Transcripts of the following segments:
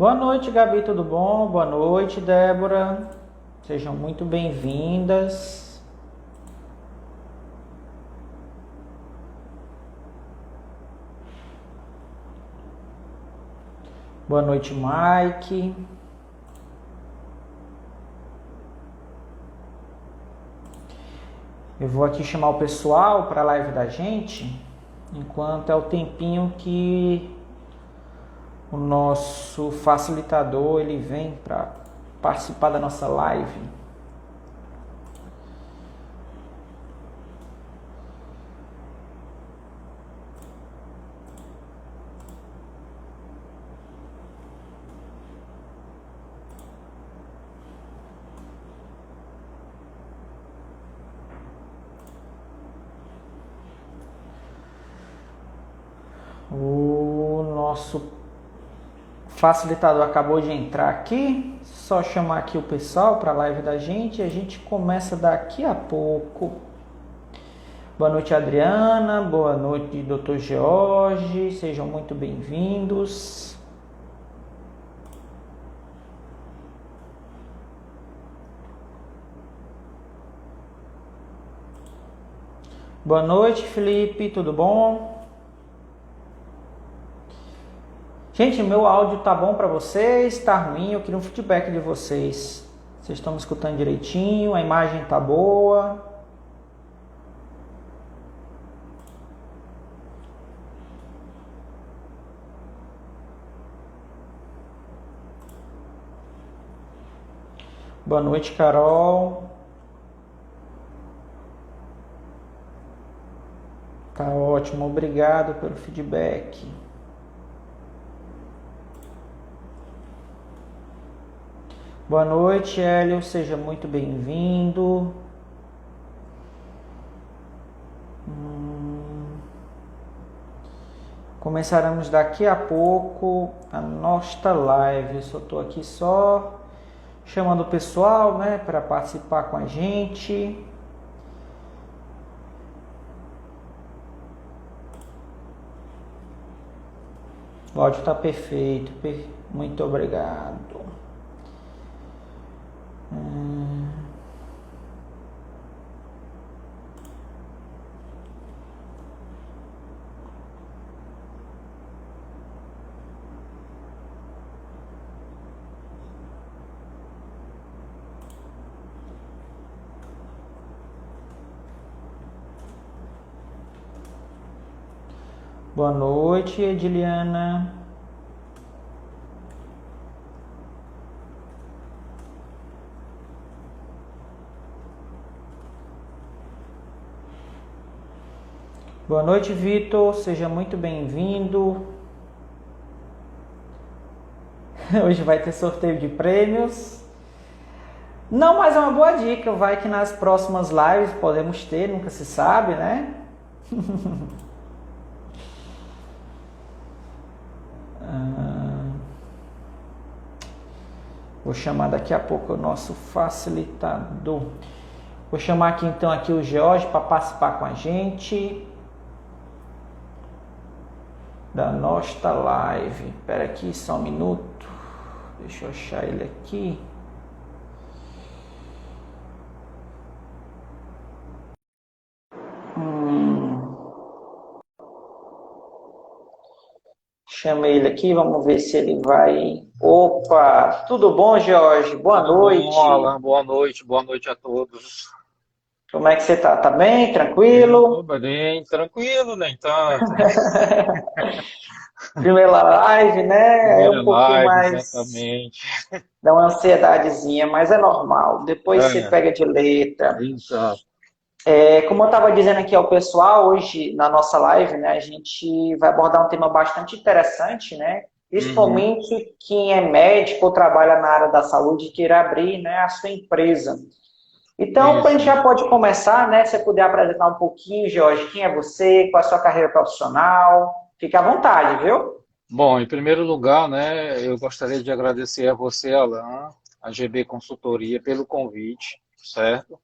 Boa noite, Gabi, tudo bom? Boa noite, Débora. Sejam muito bem-vindas. Boa noite, Mike. Eu vou aqui chamar o pessoal para a live da gente, enquanto é o tempinho que o nosso facilitador ele vem para participar da nossa live. O nosso facilitador acabou de entrar aqui. Só chamar aqui o pessoal para a live da gente e a gente começa daqui a pouco. Boa noite, Adriana. Boa noite, Dr. George. Sejam muito bem-vindos. Boa noite, Felipe. Tudo bom? Gente, meu áudio tá bom para vocês? Tá ruim? Eu queria um feedback de vocês. Vocês estão me escutando direitinho? A imagem tá boa? Boa noite, Carol. Tá ótimo, obrigado pelo feedback. Boa noite, Hélio, seja muito bem-vindo. Começaremos daqui a pouco a nossa live. Eu só estou aqui só chamando o pessoal, né, para participar com a gente. O áudio está perfeito. Muito obrigado. Boa noite, Ediliana. Boa noite, Vitor. Seja muito bem-vindo. Hoje vai ter sorteio de prêmios. Não, mas é uma boa dica. Vai que nas próximas lives podemos ter, nunca se sabe, né? Vou chamar daqui a pouco o nosso facilitador. Vou chamar aqui então aqui o George para participar com a gente da nossa live. Espera aqui só um minuto. Deixa eu achar ele aqui. Chamei ele aqui, vamos ver se ele vai. Opa, tudo bom, Jorge? Boa Tudo bom, noite. Alan? Boa noite a todos. Como é que você tá? Tá bem? Eu tô Tranquilo? bem, tranquilo, nem tanto. Primeira live, né? É Primeira um pouquinho live, mais. exatamente. Dá uma ansiedadezinha, mas é normal. Depois você É, pega de letra. exato. Como eu estava dizendo aqui ao pessoal, hoje na nossa live, né, a gente vai abordar um tema bastante interessante, né? Uhum, Principalmente quem é médico ou trabalha na área da saúde e queira abrir, né, a sua empresa. Então, a gente isso. já pode começar, né? Se você puder apresentar um pouquinho, Jorge, quem é você, qual é a sua carreira profissional, fique à vontade, viu? Bom, em primeiro lugar, né, eu gostaria de agradecer a você, Alan, a GB Consultoria, pelo convite, certo?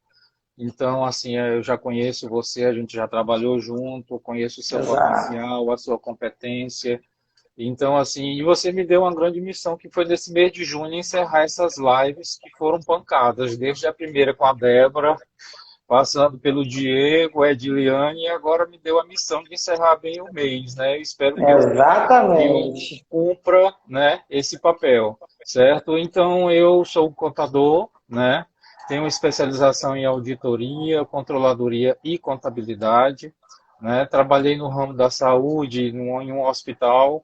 Então, assim, eu já conheço você, a gente já trabalhou junto, conheço o seu Exato. potencial, a sua competência. Então, assim, e você me deu uma grande missão, que foi nesse mês de junho encerrar essas lives que foram pancadas, desde a primeira com a Débora, passando pelo Diego, Ediliane, e agora me deu a missão de encerrar bem o mês, né? Eu espero que eu Exatamente. cumpra, né, esse papel, certo? Então, eu sou contador, né? Tenho especialização em auditoria, controladoria e contabilidade, né? Trabalhei no ramo da saúde, em um hospital,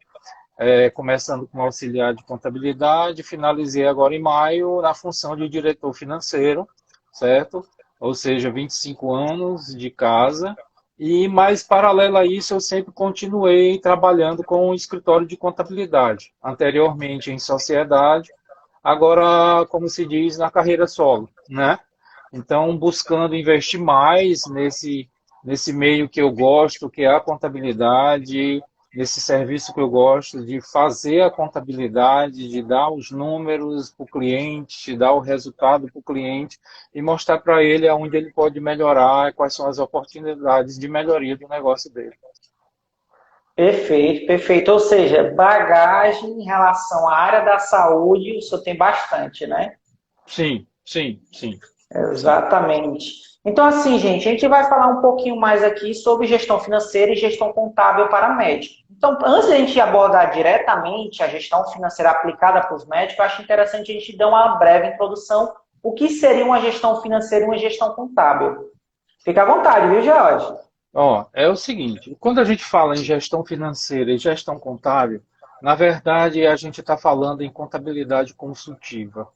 começando como auxiliar de contabilidade, finalizei agora em maio na função de diretor financeiro, certo? Ou seja, 25 anos de casa. E mais paralelo a isso, eu sempre continuei trabalhando com o escritório de contabilidade, anteriormente em sociedade, agora, como se diz, na carreira solo, né? Então, buscando investir mais nesse meio que eu gosto, que é a contabilidade, nesse serviço que eu gosto de fazer a contabilidade, de dar os números para o cliente, de dar o resultado para o cliente e mostrar para ele aonde ele pode melhorar, quais são as oportunidades de melhoria do negócio dele. Perfeito, perfeito. Ou seja, bagagem em relação à área da saúde, o senhor tem bastante, né? Sim, sim, sim, sim. Exatamente. Então, assim, gente, a gente vai falar um pouquinho mais aqui sobre gestão financeira e gestão contábil para médicos. Então, antes de a gente abordar diretamente a gestão financeira aplicada para os médicos, eu acho interessante a gente dar uma breve introdução. O que seria uma gestão financeira e uma gestão contábil? Fica à vontade, viu, Jorge? Ó, é o seguinte, quando a gente fala em gestão financeira e gestão contábil, na verdade a gente está falando em contabilidade consultiva,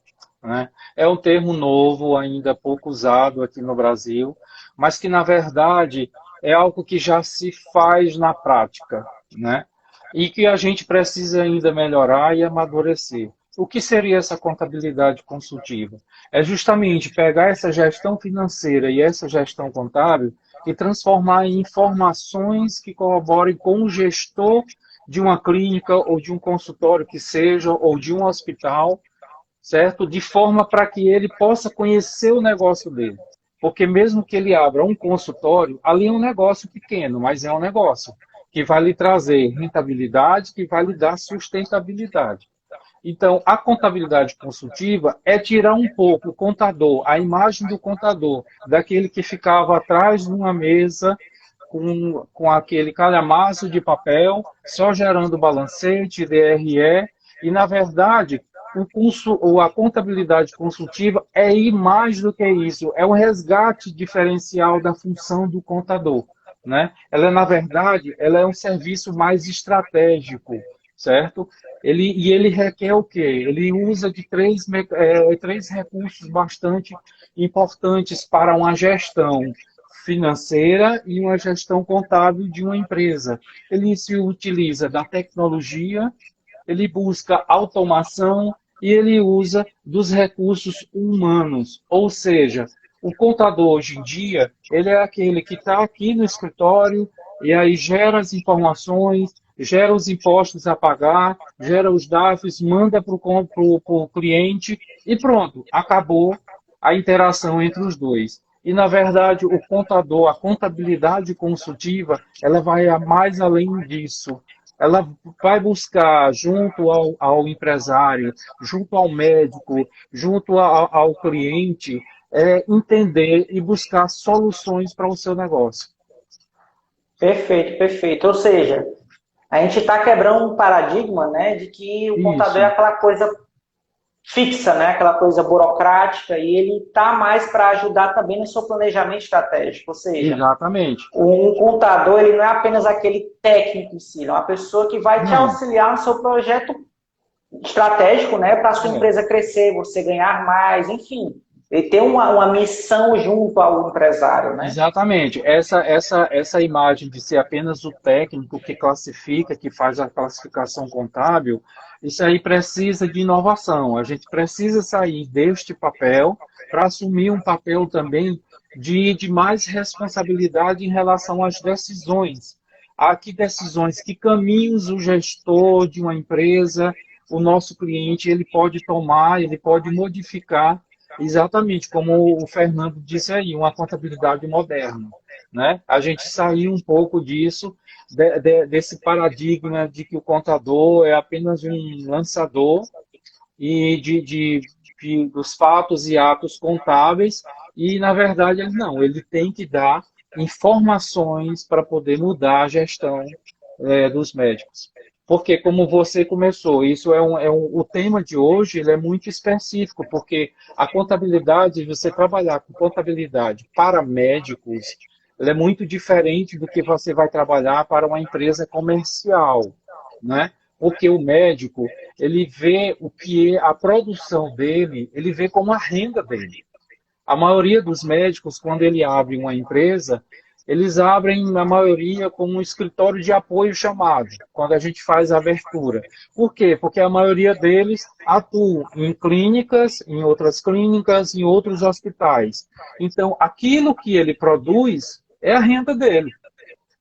né? É um termo novo, ainda pouco usado aqui no Brasil, mas que na verdade é algo que já se faz na prática, né? E que a gente precisa ainda melhorar e amadurecer. O que seria essa contabilidade consultiva? É justamente pegar essa gestão financeira e essa gestão contábil e transformar em informações que colaborem com o gestor de uma clínica ou de um consultório que seja, ou de um hospital, certo? De forma para que ele possa conhecer o negócio dele. Porque mesmo que ele abra um consultório, ali é um negócio pequeno, mas é um negócio que vai lhe trazer rentabilidade, que vai lhe dar sustentabilidade. Então, a contabilidade consultiva é tirar um pouco o contador, a imagem do contador, daquele que ficava atrás de uma mesa com aquele calhamaço de papel, só gerando balancete, DRE, e, na verdade, a contabilidade consultiva é ir mais do que isso, é o resgate diferencial da função do contador. Né? Ela, na verdade, ela é um serviço mais estratégico, certo? Ele requer o quê? Ele usa de três recursos bastante importantes para uma gestão financeira e uma gestão contábil de uma empresa. Ele se utiliza da tecnologia, ele busca automação e ele usa dos recursos humanos. Ou seja, o contador hoje em dia, ele é aquele que está aqui no escritório e aí gera as informações, gera os impostos a pagar, gera os dados, manda para o cliente e pronto, acabou a interação entre os dois. E, na verdade, o contador, a contabilidade consultiva, ela vai a mais além disso. Ela vai buscar, junto ao empresário, junto ao médico, junto ao cliente, entender e buscar soluções para o seu negócio. Perfeito, perfeito. Ou seja, a gente está quebrando um paradigma, né, de que o contador é Isso, aquela coisa fixa, né, aquela coisa burocrática, e ele está mais para ajudar também no seu planejamento estratégico. Ou seja, exatamente. um contador ele não é apenas aquele técnico em si, ele é uma pessoa que vai te Não, auxiliar no seu projeto estratégico, né, para a sua é. empresa crescer, você ganhar mais, enfim. Ele tem uma missão junto ao empresário, né? Exatamente. Essa imagem de ser apenas o técnico que classifica, que faz a classificação contábil, isso aí precisa de inovação. A gente precisa sair deste papel para assumir um papel também de mais responsabilidade em relação às decisões. A que decisões, que caminhos o gestor de uma empresa, o nosso cliente, ele pode tomar, ele pode modificar. Exatamente, como o Fernando disse aí, uma contabilidade moderna. né? A gente saiu um pouco disso, desse paradigma de que o contador é apenas um lançador e dos fatos e atos contábeis, e, na verdade, ele não, ele tem que dar informações para poder mudar a gestão dos médicos. Porque, como você começou, isso o tema de hoje ele é muito específico, porque a contabilidade, você trabalhar com contabilidade para médicos, ela é muito diferente do que você vai trabalhar para uma empresa comercial, né? Porque o médico, ele vê o que é a produção dele, ele vê como a renda dele. A maioria dos médicos, quando ele abre uma empresa, eles abrem, na maioria, como um escritório de apoio chamado, quando a gente faz a abertura. Por quê? Porque a maioria deles atuam em clínicas, em outros hospitais. Então, aquilo que ele produz é a renda dele.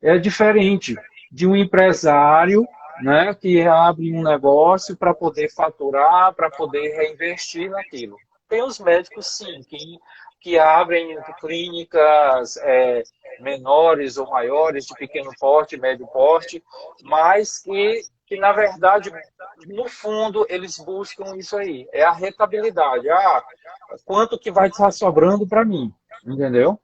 É diferente de um empresário, né, que abre um negócio para poder faturar, para poder reinvestir naquilo. Tem os médicos, sim, que abrem clínicas menores ou maiores, de pequeno porte, médio porte, mas que, na verdade, no fundo, eles buscam isso aí, é a rentabilidade. Ah, quanto que vai estar sobrando para mim, entendeu?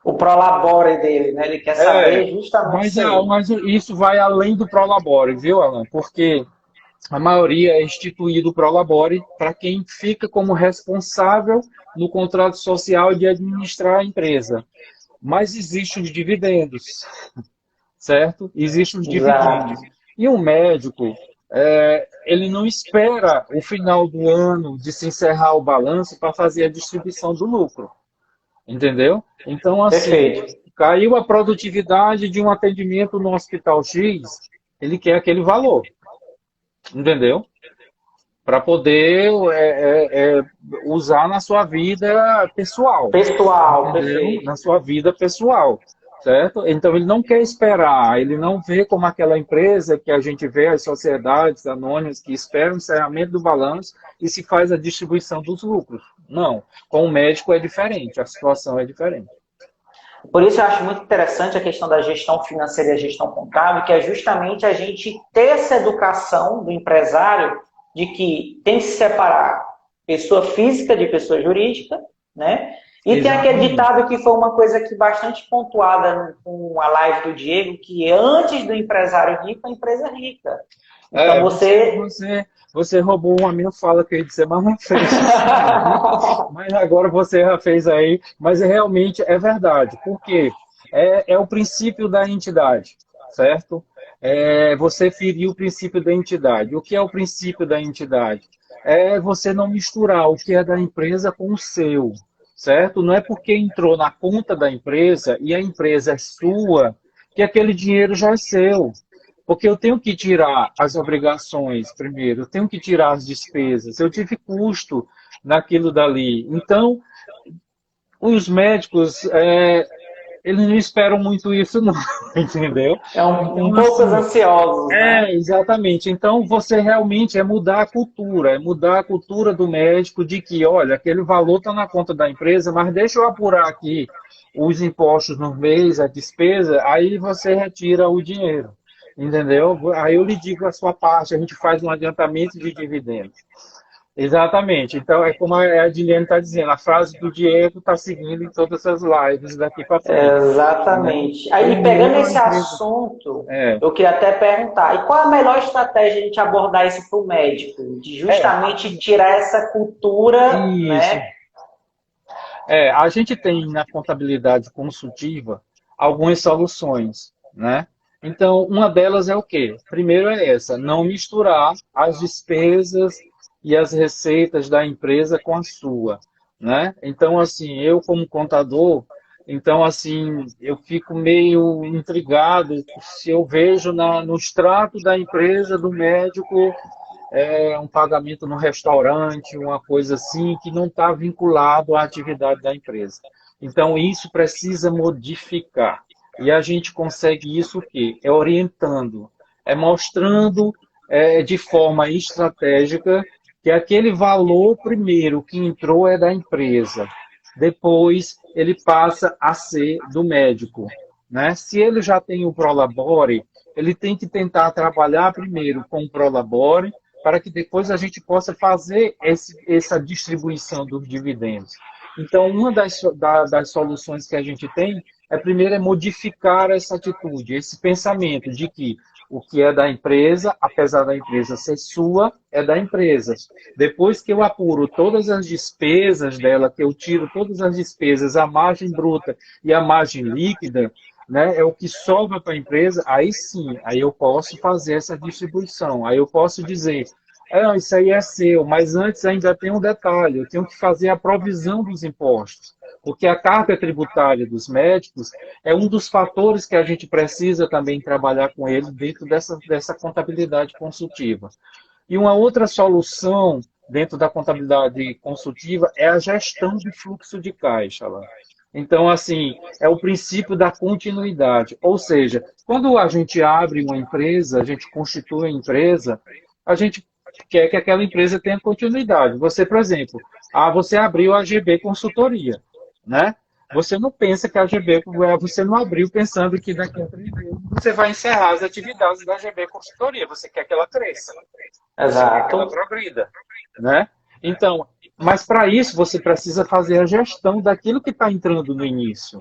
O prolabore dele, né? Ele quer saber justamente Mas, isso aí. mas isso vai além do Prolabore, viu, Alan? Porque a maioria é instituído o Prolabore para quem fica como responsável no contrato social de administrar a empresa. Mas existem os dividendos, certo? Existem os dividendos. Exato. E um médico, ele não espera o final do ano de se encerrar o balanço para fazer a distribuição do lucro. Entendeu? Então, assim, Perfeito. caiu a produtividade de um atendimento no hospital X, ele quer aquele valor. Entendeu? Para poder usar na sua vida pessoal. Pessoal, Entendeu? perfeito. Na sua vida pessoal. Certo? Então ele não quer esperar, ele não vê como aquela empresa que a gente vê, as sociedades anônimas que esperam o encerramento do balanço e se faz a distribuição dos lucros. Não. Com o médico é diferente, a situação é diferente. Por isso eu acho muito interessante a questão da gestão financeira e a gestão contábil, que é justamente a gente ter essa educação do empresário de que tem que se separar pessoa física de pessoa jurídica, né? E tem aquele ditado que foi uma coisa que bastante pontuada com a live do Diego, que antes do empresário rico, a empresa rica. Então você roubou uma minha fala que eu ia dizer, mas não fez. Mas agora você já fez aí. Mas realmente é verdade. Por quê? É o princípio da entidade, certo? Você feriu o princípio da entidade. O que é o princípio da entidade? É você não misturar o que é da empresa com o seu, certo? Não é porque entrou na conta da empresa e a empresa é sua que aquele dinheiro já é seu. Porque eu tenho que tirar as obrigações primeiro, eu tenho que tirar as despesas, eu tive custo naquilo dali. Então, os médicos, eles não esperam muito isso, não, entendeu? É um Então, pouco assim, ansiosos, né? exatamente. Então, você realmente é mudar a cultura do médico de que, olha, aquele valor está na conta da empresa, mas deixa eu apurar aqui os impostos no mês, a despesa, aí você retira o dinheiro. Entendeu? Aí eu lhe digo a sua parte, a gente faz um adiantamento de dividendos. Exatamente. Então, é como a Adiliane está dizendo, a frase do Diego está seguindo em todas as lives daqui para frente. Né? Exatamente. Aí, pegando Primeiro, a esse empresa. assunto, É, eu queria até perguntar, e qual a melhor estratégia de a gente abordar isso para o médico? De é, justamente tirar essa cultura, isso. né? A gente tem na contabilidade consultiva algumas soluções, né? Então, uma delas é o quê? Primeiro é essa, não misturar as despesas e as receitas da empresa com a sua, né? Então, assim, eu como contador, então, assim, eu fico meio intrigado se eu vejo no extrato da empresa do médico um pagamento no restaurante, uma coisa assim, que não está vinculado à atividade da empresa. Então, isso precisa modificar. E a gente consegue isso o quê? É orientando, mostrando de forma estratégica que aquele valor primeiro que entrou é da empresa. Depois, ele passa a ser do médico. né? Se ele já tem o Prolabore, ele tem que tentar trabalhar primeiro com o Prolabore para que depois a gente possa fazer essa distribuição dos dividendos. Então, uma das soluções que a gente tem primeiro é modificar essa atitude, esse pensamento de que o que é da empresa, apesar da empresa ser sua, é da empresa. Depois que eu apuro todas as despesas dela, que eu tiro todas as despesas, a margem bruta e a margem líquida, né, é o que sobra para a empresa, aí sim, aí eu posso fazer essa distribuição. Aí eu posso dizer, isso aí é seu, mas antes ainda tem um detalhe, eu tenho que fazer a provisão dos impostos, porque a carga tributária dos médicos é um dos fatores que a gente precisa também trabalhar com ele dentro dessa contabilidade consultiva. E uma outra solução dentro da contabilidade consultiva é a gestão de fluxo de caixa, lá. Então, assim, é o princípio da continuidade. Ou seja, quando a gente abre uma empresa, a gente constitui a empresa, a gente quer que aquela empresa tenha continuidade. Você, por exemplo, você abriu a GB Consultoria, né? Você não pensa que a GB, você não abriu pensando que daqui a 3 meses você vai encerrar as atividades da GB Consultoria. Você quer que ela cresça. Você quer que ela progrida, né? Então, mas para isso você precisa fazer a gestão daquilo que está entrando no início,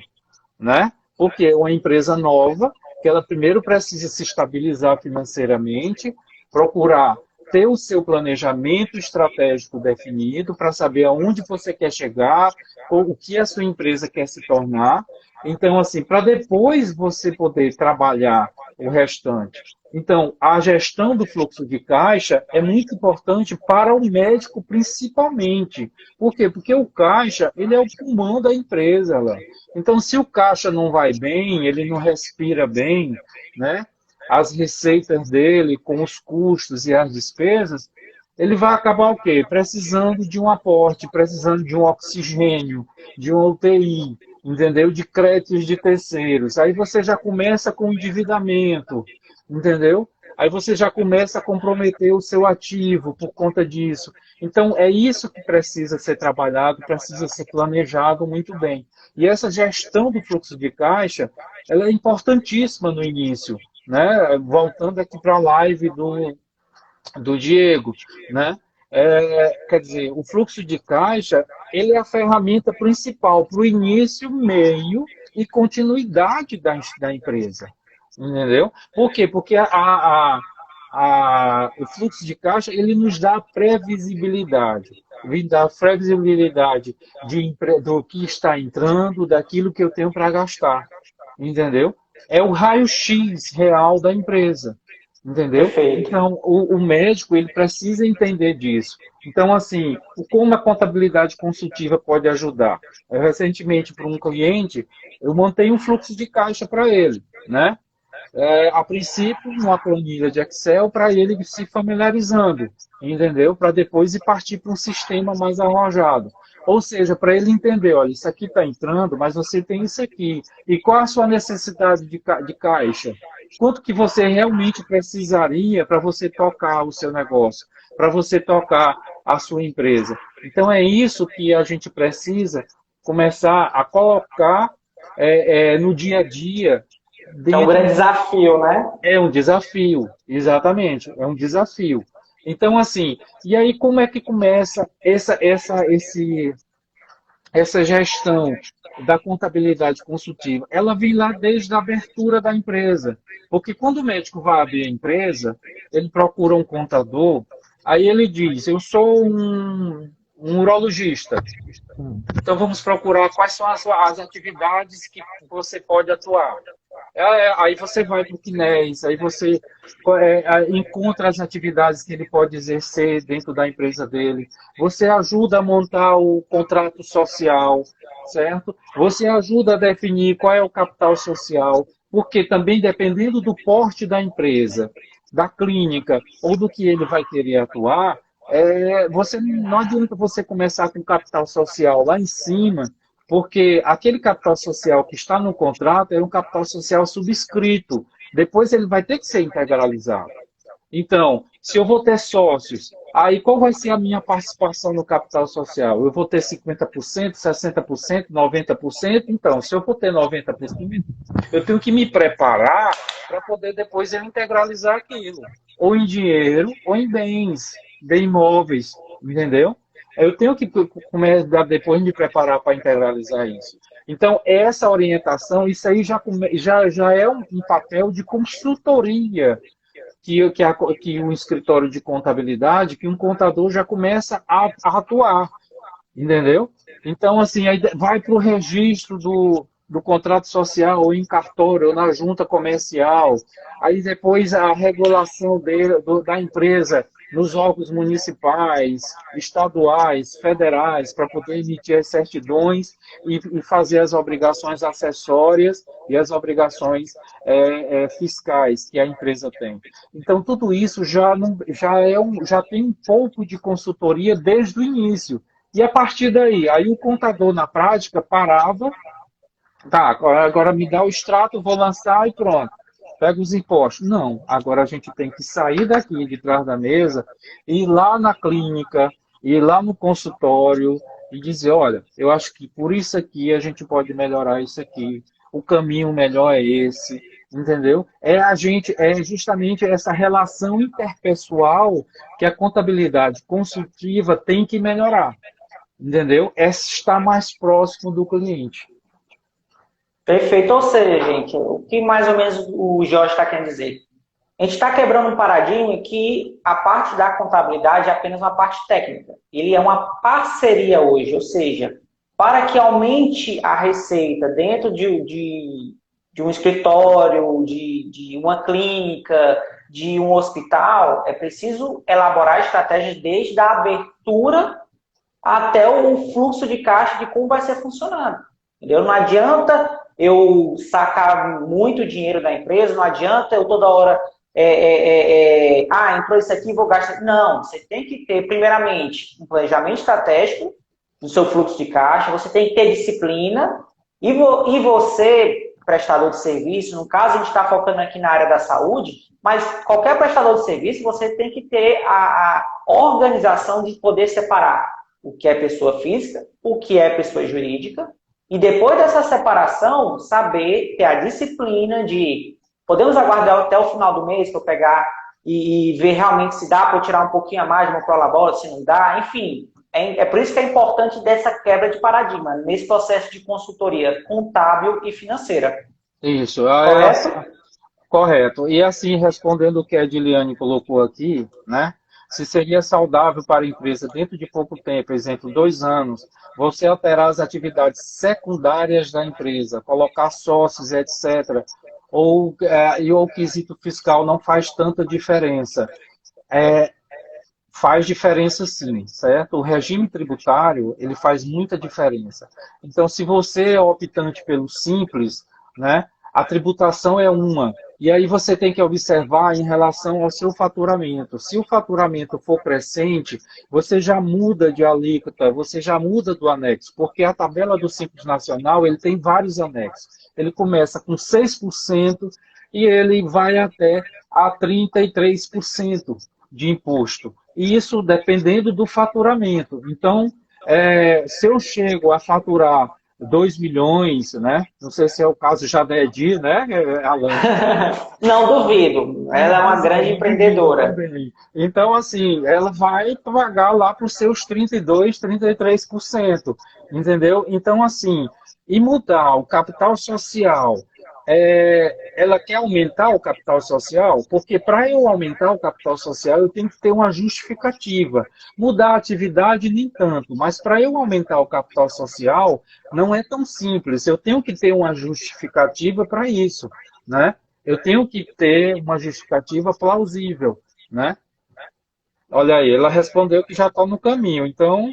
né? Porque é uma empresa nova, que ela primeiro precisa se estabilizar financeiramente, procurar ter o seu planejamento estratégico definido para saber aonde você quer chegar, ou o que a sua empresa quer se tornar. Então, assim, para depois você poder trabalhar o restante. Então, a gestão do fluxo de caixa é muito importante para o médico, principalmente. Por quê? Porque o caixa, ele é o pulmão da empresa, lá. Então, se o caixa não vai bem, ele não respira bem, né? As receitas dele, com os custos e as despesas, ele vai acabar o quê? Precisando de um aporte, precisando de um oxigênio, de uma UTI, entendeu? De créditos de terceiros. Aí você já começa com endividamento, entendeu? Aí você já começa a comprometer o seu ativo por conta disso. Então, é isso que precisa ser trabalhado, precisa ser planejado muito bem. E essa gestão do fluxo de caixa, ela é importantíssima no início, né? Voltando aqui para a live do Diego, né? Quer dizer, o fluxo de caixa, ele é a ferramenta principal para o início, meio e continuidade da empresa, entendeu? Por quê? Porque o fluxo de caixa, ele nos dá previsibilidade, ele dá previsibilidade do que está entrando, daquilo que eu tenho para gastar, entendeu? É o raio-x real da empresa. Entendeu? Perfeito. Então, o médico, ele precisa entender disso. Então, assim, como a contabilidade consultiva pode ajudar? Recentemente, para um cliente, eu montei um fluxo de caixa para ele, né? A princípio, uma planilha de Excel para ele se familiarizando, entendeu? Para depois ir partir para um sistema mais arrojado. Ou seja, para ele entender, olha, isso aqui está entrando, mas você tem isso aqui. E qual a sua necessidade de caixa? Quanto que você realmente precisaria para você tocar o seu negócio, para você tocar a sua empresa? Então, é isso que a gente precisa começar a colocar no dia a dia. É um grande desafio, né? É um desafio, exatamente, é um desafio. Então, assim, e aí como é que começa essa gestão da contabilidade consultiva? Ela vem lá desde a abertura da empresa. Porque quando o médico vai abrir a empresa, ele procura um contador, aí ele diz, eu sou um urologista. Então vamos procurar quais são as atividades que você pode atuar. Aí você vai para o CNES, aí você encontra as atividades que ele pode exercer dentro da empresa dele. Você ajuda a montar o contrato social, certo? Você ajuda a definir qual é o capital social, porque também dependendo do porte da empresa, da clínica ou do que ele vai querer atuar, não adianta você começar com capital social lá em cima, porque aquele capital social que está no contrato é um capital social subscrito. Depois ele vai ter que ser integralizado. Então, se eu vou ter sócios, Aí qual vai ser a minha participação no capital social? Eu vou ter 50%, 60%, 90%? Então, se eu for ter 90%, eu tenho que me preparar para poder depois eu integralizar aquilo. Ou em dinheiro, ou em bens, de imóveis, entendeu? Eu tenho que começar depois me preparar para integralizar isso. Então, essa orientação, isso aí já é um papel de consultoria que um escritório de contabilidade, que um contador já começa a atuar, entendeu? Então, assim, aí vai para o registro do contrato social, ou em cartório, ou na junta comercial, aí depois a regulação da empresa nos órgãos municipais, estaduais, federais, para poder emitir as certidões e fazer as obrigações acessórias e as obrigações fiscais que a empresa tem. Então, tudo isso já tem um pouco de consultoria desde o início. E a partir daí, aí o contador na prática parava, tá, agora me dá o extrato, vou lançar e pronto. Pega os impostos. Não, agora a gente tem que sair daqui de trás da mesa, ir lá na clínica, ir lá no consultório e dizer, olha, eu acho que por isso aqui a gente pode melhorar isso aqui. O caminho melhor é esse, entendeu? É justamente essa relação interpessoal que a contabilidade consultiva tem que melhorar. Entendeu? É estar mais próximo do cliente. Perfeito. Ou seja, gente, o que mais ou menos o Jorge está querendo dizer? A gente está quebrando um paradigma que a parte da contabilidade é apenas uma parte técnica. Ele é uma parceria hoje, ou seja, para que aumente a receita dentro de um escritório, de uma clínica, de um hospital, é preciso elaborar estratégias desde a abertura até o fluxo de caixa de como vai ser funcionando. Entendeu? Não adianta eu sacar muito dinheiro da empresa, não adianta eu toda hora entrou isso aqui, vou gastar. Não, você tem que ter, primeiramente, um planejamento estratégico do seu fluxo de caixa, você tem que ter disciplina, e você, prestador de serviço, no caso a gente está focando aqui na área da saúde, mas qualquer prestador de serviço, você tem que ter a organização de poder separar o que é pessoa física, o que é pessoa jurídica, e depois dessa separação, saber ter a disciplina de podemos aguardar até o final do mês para eu pegar e ver realmente se dá para eu tirar um pouquinho a mais de uma prolabora, se não dá, enfim. É por isso que é importante dessa quebra de paradigma, nesse processo de consultoria contábil e financeira. Isso, Correto? correto. E assim, respondendo o que a Ediliane colocou aqui, né? Se seria saudável para a empresa, dentro de pouco tempo, exemplo, 2 anos, você alterar as atividades secundárias da empresa, colocar sócios, etc., e o quesito fiscal não faz tanta diferença. Faz diferença sim, certo? O regime tributário, ele faz muita diferença. Então, se você é optante pelo simples, né, a tributação é uma. E aí você tem que observar em relação ao seu faturamento. Se o faturamento for crescente, você já muda de alíquota, você já muda do anexo, porque a tabela do Simples Nacional, ele tem vários anexos. Ele começa com 6% e ele vai até a 33% de imposto. E isso dependendo do faturamento. Então, se eu chego a faturar 2 milhões, né? Não sei se é o caso já da Edi, né, Alan? Não duvido. Ela é uma grande empreendedora. Então, assim, ela vai pagar lá para os seus 32%, 33%, entendeu? Então, assim, e mudar o capital social, ela quer aumentar o capital social, porque para eu aumentar o capital social eu tenho que ter uma justificativa. Mudar a atividade nem tanto, mas para eu aumentar o capital social não é tão simples. Eu tenho que ter uma justificativa para isso, né? Eu tenho que ter uma justificativa plausível, né? Olha aí, ela respondeu que já está no caminho, então...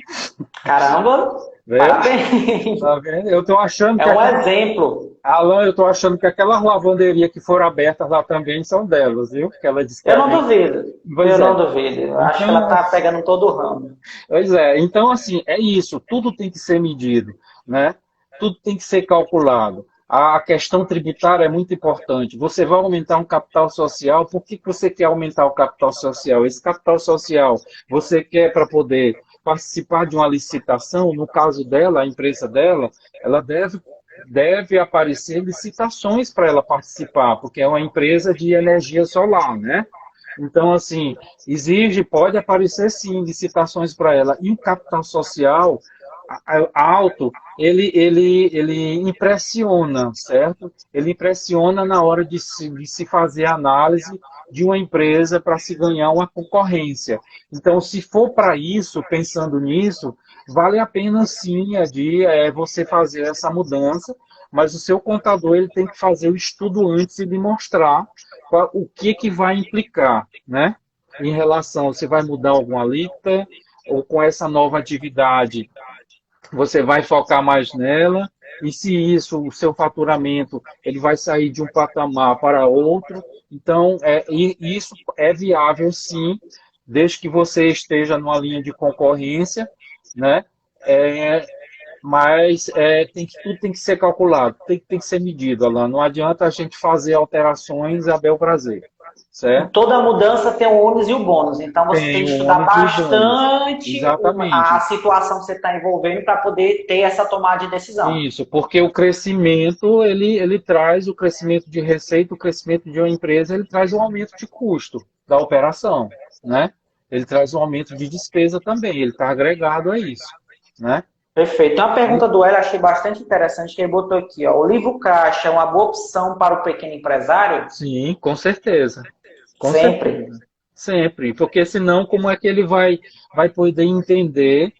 Caramba! Parabéns! Tá vendo? Eu estou achando que... É um exemplo. Alan, eu estou achando que aquelas lavanderias que foram abertas lá também são delas, viu? Porque ela disse que Eu não duvido. Pois Eu não duvido. Eu acho que ela está pegando todo o ramo. Pois é. Então, assim, é isso. Tudo tem que ser medido, né? Tudo tem que ser calculado. A questão tributária é muito importante. Você vai aumentar um capital social, por que você quer aumentar o capital social? Esse capital social você quer para poder participar de uma licitação, no caso dela, a empresa dela, ela deve aparecer licitações para ela participar, porque é uma empresa de energia solar, né? Então, assim, pode aparecer sim licitações para ela. E o capital social alto, ele impressiona, certo? Ele impressiona na hora de se fazer a análise de uma empresa para se ganhar uma concorrência. Então, se for para isso, pensando nisso, vale a pena sim você fazer essa mudança, mas o seu contador ele tem que fazer o estudo antes e lhe mostrar o que vai implicar, né? Em relação, se vai mudar alguma alíquota, ou com essa nova atividade, você vai focar mais nela, e se o seu faturamento, ele vai sair de um patamar para outro, então, isso é viável sim, desde que você esteja numa linha de concorrência, né? É, mas tudo tem que ser calculado, tem que ser medido, Alan. Não adianta a gente fazer alterações a bel prazer, certo? Toda mudança tem o ônus e o bônus, então você tem Tem que o estudar ônus e o bônus. bastante a Exatamente. situação que você está envolvendo para poder ter essa tomada de decisão. Isso, porque o crescimento, ele traz o crescimento de receita, o crescimento de uma empresa, ele traz um aumento de custo da operação, né? Ele traz um aumento de despesa também, ele está agregado a isso, né? Perfeito. Tem uma pergunta do Hélio, achei bastante interessante, que ele botou aqui, ó. O livro caixa é uma boa opção para o pequeno empresário? Sim, com certeza. Com Sempre. certeza. Sempre. Porque senão, como é que ele vai poder entender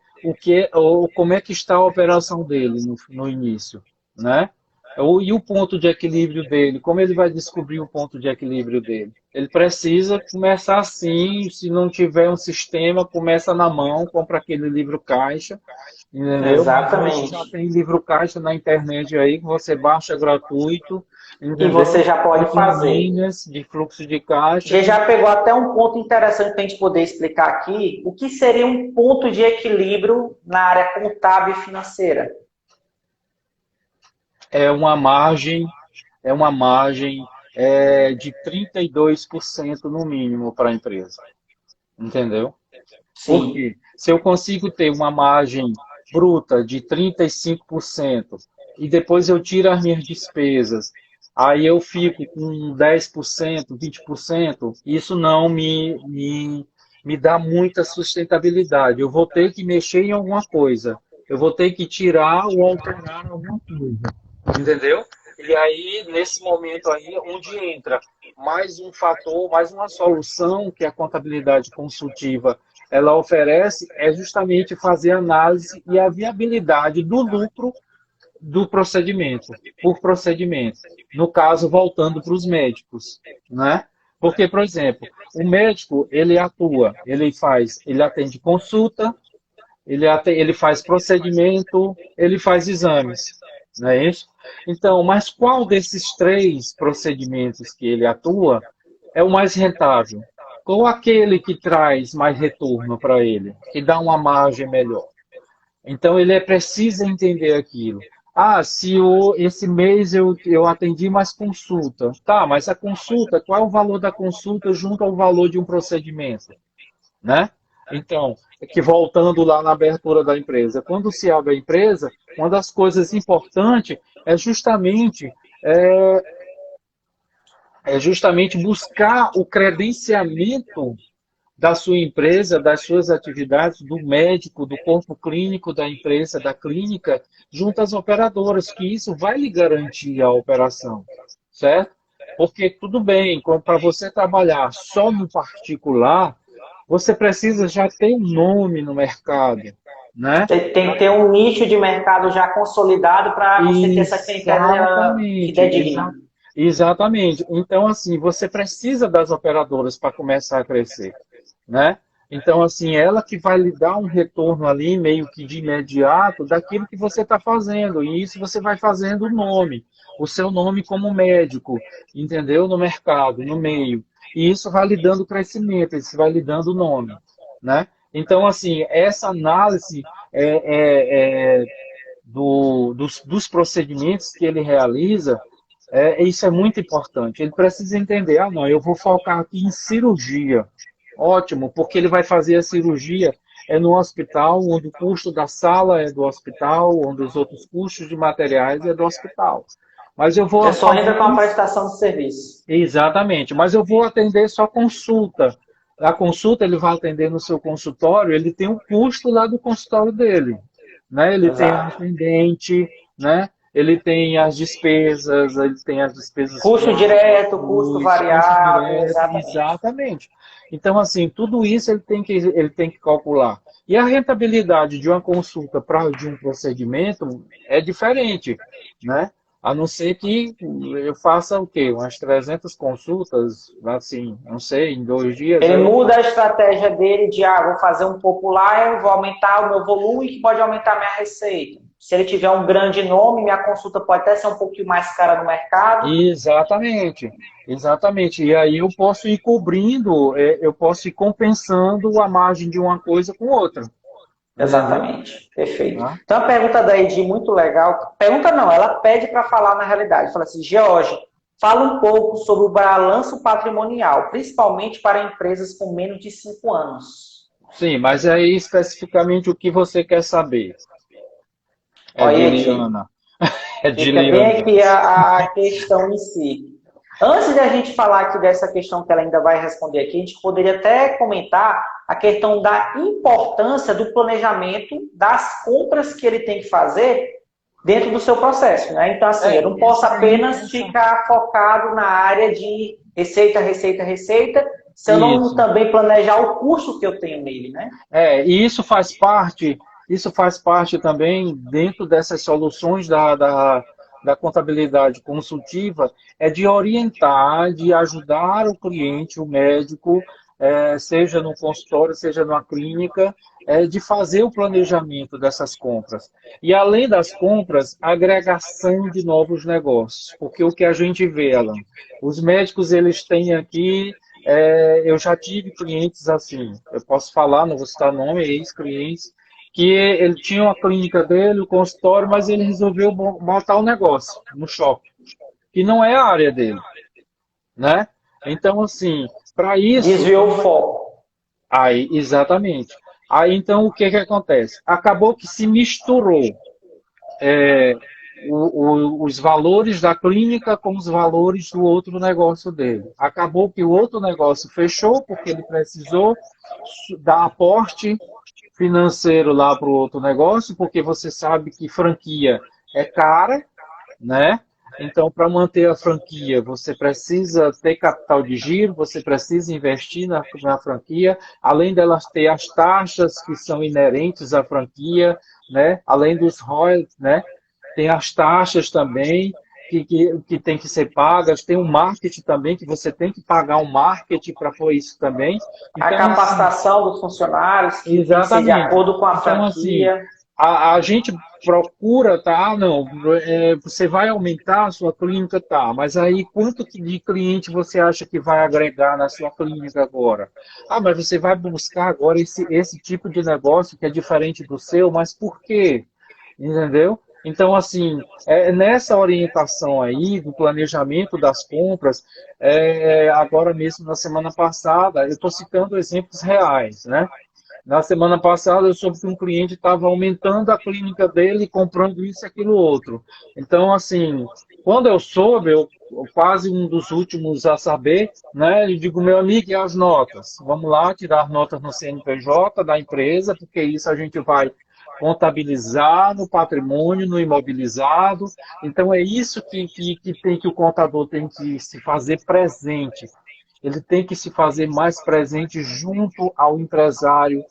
ou como é que está a operação dele no início, né? E o ponto de equilíbrio dele, como ele vai descobrir o ponto de equilíbrio dele? Ele precisa começar assim, se não tiver um sistema, começa na mão, compra aquele livro caixa, entendeu? Mas hoje já Exatamente. tem livro caixa na internet aí que você baixa gratuito, E entendeu? você já De pode fazer. planilhas, de fluxo de caixa. Você já pegou até um ponto interessante para a gente poder explicar aqui o que seria um ponto de equilíbrio na área contábil e financeira. É uma margem, é uma margem de 32% no mínimo para a empresa, entendeu? Sim, Porque se eu consigo ter uma margem bruta de 35% e depois eu tiro as minhas despesas, aí eu fico com 10%, 20%, isso não me dá muita sustentabilidade. Eu vou ter que mexer em alguma coisa. Eu vou ter que tirar ou alterar alguma coisa. Entendeu? E aí, nesse momento aí, onde entra mais um fator, mais uma solução que a contabilidade consultiva ela oferece, é justamente fazer análise e a viabilidade do lucro do procedimento, por procedimento. No caso, voltando para os médicos, né? Porque, por exemplo, o médico, ele atua, ele atende consulta, ele faz procedimento, ele faz exames, não é isso? Então, mas qual desses três procedimentos que ele atua é o mais rentável? Qual aquele que traz mais retorno para ele, que dá uma margem melhor? Então, ele precisa entender aquilo. Ah, esse mês eu atendi mais consulta. Tá, mas a consulta, qual é o valor da consulta junto ao valor de um procedimento? Né? Então, que voltando lá na abertura da empresa, quando se abre a empresa, uma das coisas importantes é justamente é, é justamente buscar o credenciamento da sua empresa, das suas atividades, do médico, do corpo clínico da empresa, da clínica, junto às operadoras, que isso vai lhe garantir a operação, certo? Porque tudo bem, para você trabalhar só no particular, você precisa já ter um nome no mercado, né? você tem que ter um nicho de mercado já consolidado para você ter essa clientela Exatamente, fidedigna. exatamente. Então, assim, você precisa das operadoras para começar a crescer, né? Então, assim, ela que vai lhe dar um retorno ali, meio que de imediato, daquilo que você está fazendo. E isso você vai fazendo o seu nome como médico, entendeu? No mercado, no meio. E isso vai lhe dando crescimento, isso vai lhe dando nome, né? Então, assim, essa análise é, é, é dos procedimentos que ele realiza, isso é muito importante. Ele precisa entender, não, eu vou focar aqui em cirurgia. Ótimo, porque ele vai fazer a cirurgia no hospital, onde o custo da sala é do hospital, onde os outros custos de materiais é do hospital. Mas eu vou Você só entra fazer com a isso. prestação de serviço. Exatamente, mas eu vou atender só consulta. A consulta ele vai atender no seu consultório, ele tem um custo lá do consultório dele, né? Ele tem um Exato. atendente, né? Ele tem as despesas Custo fixas, direto, custo custo variável, direto, exatamente. exatamente. Então, assim, tudo isso ele tem que calcular. E a rentabilidade de uma consulta para de um procedimento é diferente, né? A não ser que eu faça o quê? Umas 300 consultas, assim, não sei, em 2 dias, Ele aí eu muda a faço. estratégia dele de, vou fazer um popular, eu vou aumentar o meu volume, que pode aumentar a minha receita. Se ele tiver um grande nome, minha consulta pode até ser um pouquinho mais cara no mercado. Exatamente, exatamente. E aí eu posso ir cobrindo, eu posso ir compensando a margem de uma coisa com outra, entendeu? Exatamente, perfeito. Tá? Então a pergunta da Edi, muito legal. Pergunta não, ela pede para falar na realidade. Fala assim, George, fala um pouco sobre o balanço patrimonial, principalmente para empresas com menos de 5 anos. Sim, mas aí especificamente o que você quer saber? É Olha, de Edi, Liana. É de fica bem Liana. aqui a questão em si. Antes de a gente falar aqui dessa questão que ela ainda vai responder aqui, a gente poderia até comentar a questão da importância do planejamento das compras que ele tem que fazer dentro do seu processo, né? Então, assim, eu não posso Isso aí, apenas ficar focado na área de receita, receita, receita, se eu não isso. também planejar o custo que eu tenho nele, né? E isso faz parte também dentro dessas soluções da contabilidade consultiva, é de orientar, de ajudar o cliente, o médico, seja no consultório, seja numa clínica, de fazer o planejamento dessas compras. E além das compras, agregação de novos negócios. Porque o que a gente vê, Alan, os médicos eles têm aqui eu já tive clientes assim, eu posso falar, não vou citar nome, ex-clientes, que ele tinha uma clínica dele, o consultório, mas ele resolveu montar um negócio no shopping, que não é a área dele, né? Então, assim, para isso, Desviou o foco. aí, exatamente. Aí, então, o que que acontece? Acabou que se misturou é, os valores da clínica com os valores do outro negócio dele. Acabou que o outro negócio fechou porque ele precisou dar aporte financeiro lá para o outro negócio, porque você sabe que franquia é cara, né? Então, para manter a franquia, você precisa ter capital de giro, você precisa investir na franquia, além delas ter as taxas que são inerentes à franquia, né? Além dos royalties, né? Tem as taxas também que tem que ser pagas, tem o marketing também, que você tem que pagar um marketing para pôr isso também. A Então, assim, capacitação dos funcionários, que tem que ser de exatamente. acordo com a Então, assim, franquia. a gente procura, tá? Não, você vai aumentar a sua clínica, tá? Mas aí, quanto de cliente você acha que vai agregar na sua clínica agora? Mas você vai buscar agora esse tipo de negócio que é diferente do seu, mas por quê? Entendeu? Então, assim, nessa orientação aí, do planejamento das compras, agora mesmo na semana passada, eu estou citando exemplos reais, né? Na semana passada, eu soube que um cliente estava aumentando a clínica dele, comprando isso e aquilo outro. Então, assim, quando eu soube, quase um dos últimos a saber, né? Eu digo, meu amigo, e as notas? Vamos lá tirar notas no CNPJ da empresa, porque isso a gente vai contabilizar no patrimônio, no imobilizado. Então, é isso que o contador tem que se fazer presente. Ele tem que se fazer mais presente junto ao empresário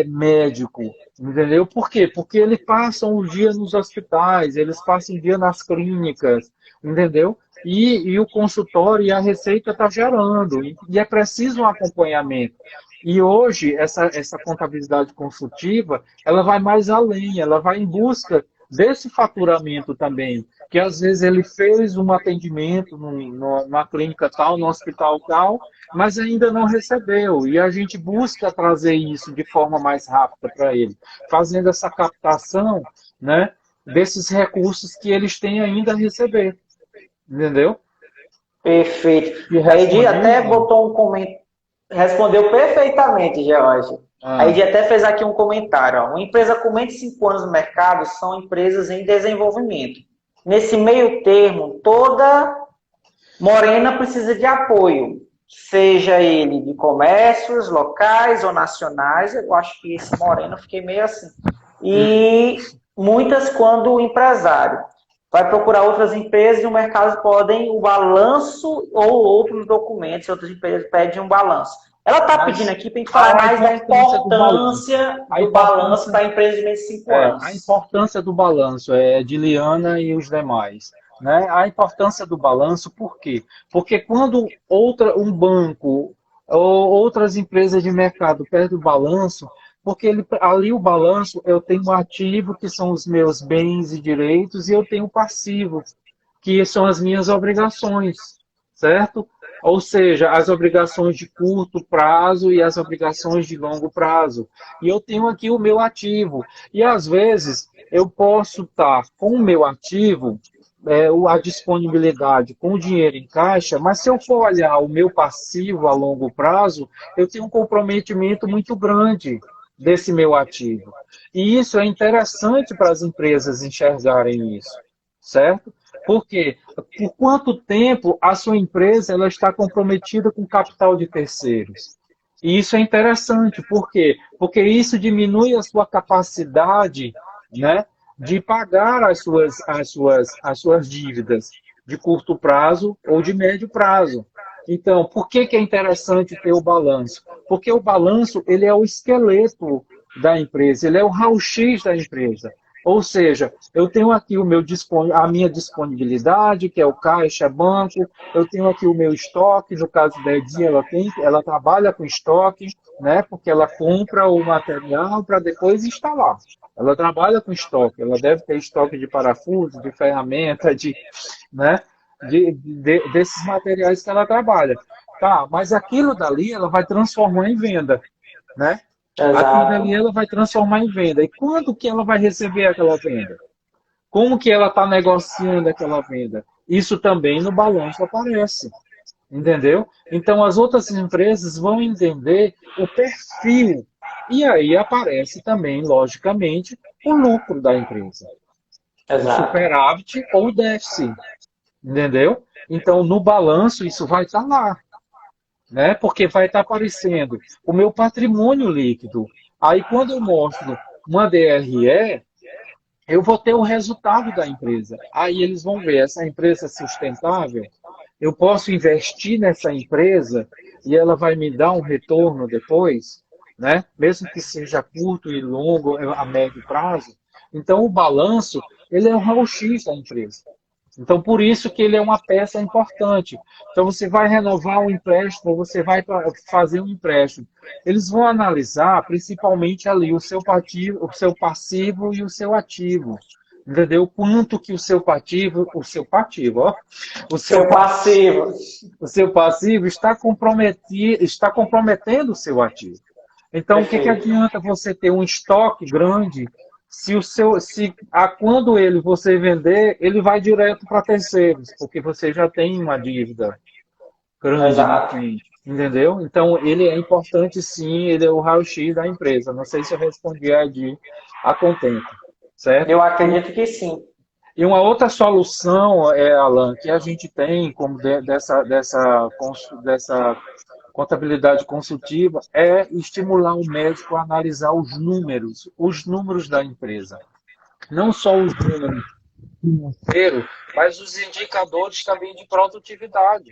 médico, entendeu? Por quê? Porque eles passam o dia nos hospitais, eles passam o dia nas clínicas, entendeu? E o consultório e a receita está gerando, e é preciso um acompanhamento. E hoje, essa contabilidade consultiva, ela vai mais além, ela vai em busca desse faturamento também, que às vezes ele fez um atendimento numa clínica tal, no hospital tal, mas ainda não recebeu. E a gente busca trazer isso de forma mais rápida para ele, fazendo essa captação, né? desses recursos que eles têm ainda a receber. Entendeu? Perfeito. E A Edi respondi, até Alan. botou um comentário. Respondeu perfeitamente, George. A Ah, Edi até fez aqui um comentário. Ó. Uma empresa com menos de 5 anos no mercado são empresas em desenvolvimento. Nesse meio termo, toda morena precisa de apoio, seja ele de comércios locais ou nacionais. Eu acho que esse moreno eu fiquei meio assim. E muitas quando o empresário vai procurar outras empresas e o mercado podem o balanço ou outros documentos, outras empresas pedem um balanço. Ela está pedindo mas aqui para a gente falar a mais da importância do balanço. importância A do balanço importância para a empresa de menos de 5 A anos. importância do balanço é de Liana e os demais. Né? A importância do balanço, por quê? Porque quando um banco ou outras empresas de mercado perdem o balanço, porque ali o balanço eu tenho um ativo, que são os meus bens e direitos, e eu tenho o passivo, que são as minhas obrigações, certo? Ou seja, as obrigações de curto prazo e as obrigações de longo prazo. E eu tenho aqui o meu ativo. E às vezes eu posso estar com o meu ativo, a disponibilidade com o dinheiro em caixa, mas se eu for olhar o meu passivo a longo prazo, eu tenho um comprometimento muito grande desse meu ativo. E isso é interessante para as empresas enxergarem isso, certo? Por quê? Por quanto tempo a sua empresa ela está comprometida com o capital de terceiros? E isso é interessante, por quê? Porque isso diminui a sua capacidade, né, de pagar as suas dívidas de curto prazo ou de médio prazo. Então, por que é interessante ter o balanço? Porque o balanço ele é o esqueleto da empresa, ele é o raio-x da empresa. Ou seja, eu tenho aqui a minha disponibilidade, que é o caixa, banco, eu tenho aqui o meu estoque, no caso da Edinha, ela trabalha com estoque, né, porque ela compra o material para depois instalar. Ela trabalha com estoque, ela deve ter estoque de parafuso, de ferramenta, né, desses materiais que ela trabalha. Tá, mas aquilo dali ela vai transformar em venda, né? Aquilo dali Exato. ela vai transformar em venda. E quando que ela vai receber aquela venda? Como que ela está negociando aquela venda? Isso também no balanço aparece. Entendeu? Então as outras empresas vão entender o perfil. E aí aparece também, logicamente, o lucro da empresa. O Exato. superávit ou o déficit. Entendeu? Então no balanço isso vai estar lá, né? Porque vai estar aparecendo o meu patrimônio líquido. Aí quando eu mostro uma DRE, eu vou ter o resultado da empresa. Aí eles vão ver, essa empresa é sustentável, eu posso investir nessa empresa e ela vai me dar um retorno depois, né? Mesmo que seja curto e longo, a médio prazo. Então o balanço, ele é o raio-x da empresa. Então, por isso que ele é uma peça importante. Então, você vai renovar um empréstimo, você vai fazer um empréstimo. Eles vão analisar principalmente ali o seu passivo e o seu ativo. Entendeu? Quanto que ó, o seu, Seu passivo. o seu passivo está comprometido, está comprometendo o seu ativo. Então, o que Perfeito. adianta você ter um estoque grande se quando você vender, ele vai direto para terceiros, porque você já tem uma dívida grande na Exato. frente, entendeu? Então, ele é importante sim, ele é o raio-x da empresa. Não sei se eu respondi a contento, certo? Eu acredito que sim. E uma outra solução, Alan, que a gente tem como dessa contabilidade consultiva é estimular o médico a analisar os números da empresa. Não só os números financeiros, mas os indicadores também de produtividade.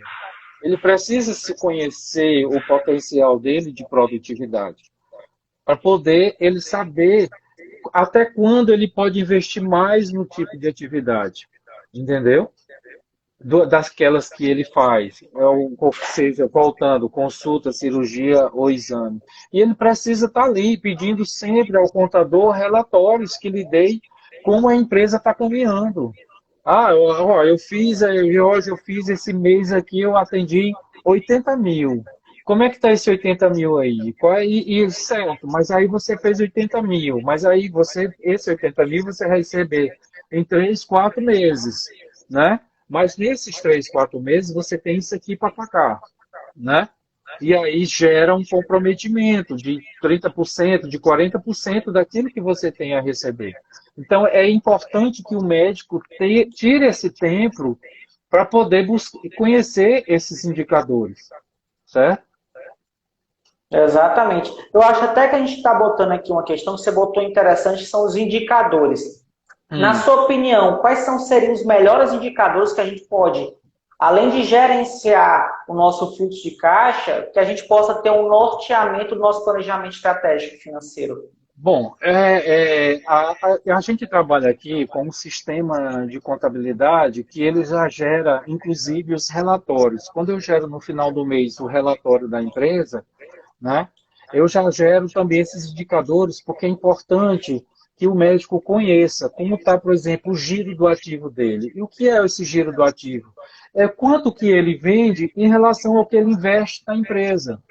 Ele precisa se conhecer o potencial dele de produtividade, para poder ele saber até quando ele pode investir mais no tipo de atividade. Entendeu? Dasquelas que ele faz, ou seja, voltando, consulta, cirurgia ou exame. E ele precisa estar ali pedindo sempre ao contador relatórios que lhe dê como a empresa está caminhando. Ah, hoje eu fiz esse mês aqui, eu atendi 80 mil. Como é que está esse 80 mil aí? Certo, mas aí você fez 80 mil, mas aí esse 80 mil você vai receber em 3, 4 meses, né? Mas nesses 3, 4 meses você tem isso aqui para pagar, né? E aí gera um comprometimento de 30%, de 40% daquilo que você tem a receber. Então é importante que o médico tire esse tempo para poder conhecer esses indicadores, certo? Exatamente. Eu acho até que a gente está botando aqui uma questão que você botou interessante, que são os indicadores. Na Hum. sua opinião, quais seriam os melhores indicadores que a gente pode, além de gerenciar o nosso fluxo de caixa, que a gente possa ter um norteamento do nosso planejamento estratégico financeiro? Bom, a gente trabalha aqui com um sistema de contabilidade que ele já gera, inclusive, os relatórios. Quando eu gero no final do mês o relatório da empresa, né, eu já gero também esses indicadores, porque é importante que o médico conheça como está, por exemplo, o giro do ativo dele. E o que é esse giro do ativo? É quanto que ele vende em relação ao que ele investe na empresa.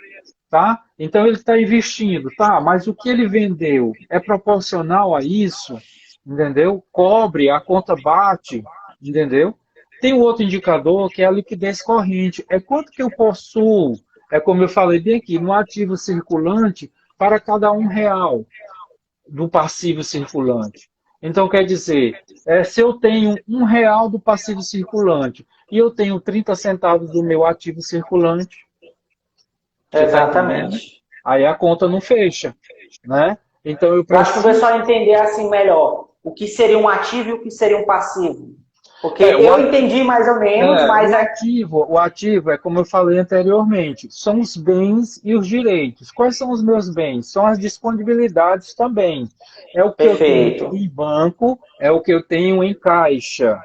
Tá? Então ele está investindo, tá? Mas o que ele vendeu é proporcional a isso, entendeu? Cobre, a conta bate, entendeu? Tem um outro indicador que é a liquidez corrente. É quanto que eu possuo, é como eu falei bem aqui, no ativo circulante para cada R$ 1 do passivo circulante. Então quer dizer, se eu tenho R$ 1 do passivo circulante e eu tenho 30 centavos do meu ativo circulante, você está entendendo? Exatamente. Aí a conta não fecha, né? Então eu Eu acho que o preciso. pessoal entender assim melhor o que seria um ativo e o que seria um passivo. Porque É, o, eu a- entendi mais ou menos, mas o ativo é como eu falei anteriormente, são os bens e os direitos. Quais são os meus bens? São as disponibilidades também. É o que eu tenho perfeito. em banco, é o que eu tenho em caixa,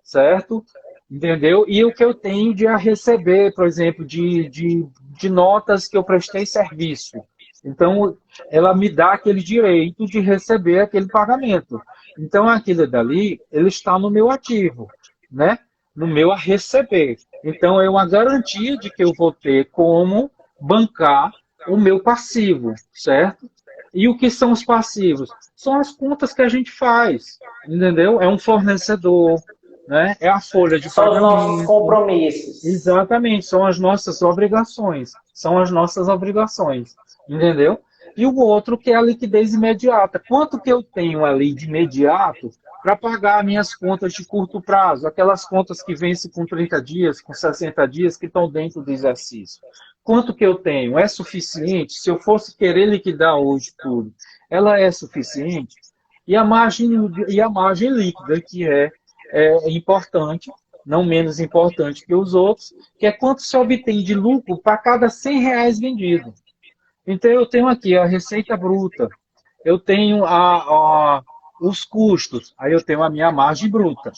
certo? Entendeu? E o que eu tenho de a receber, por exemplo, de notas que eu prestei serviço. Então, ela me dá aquele direito de receber aquele pagamento. Então, aquilo dali, ele está no meu ativo, né? No meu a receber. Então, é uma garantia de que eu vou ter como bancar o meu passivo, certo? E o que são os passivos? São as contas que a gente faz, entendeu? É um fornecedor, né? É a folha de São os nossos pagamento. compromissos. Exatamente, são as nossas obrigações. São as nossas obrigações, entendeu? E o outro que é a liquidez imediata. Quanto que eu tenho ali de imediato para pagar minhas contas de curto prazo? Aquelas contas que vencem com 30 dias, com 60 dias, que estão dentro do exercício. Quanto que eu tenho? É suficiente? Se eu fosse querer liquidar hoje tudo, ela é suficiente? E a margem líquida, que é importante, não menos importante que os outros, que é quanto se obtém de lucro para cada R$ 100 vendido. Então, eu tenho aqui a receita bruta, eu tenho os custos, aí eu tenho a minha margem bruta.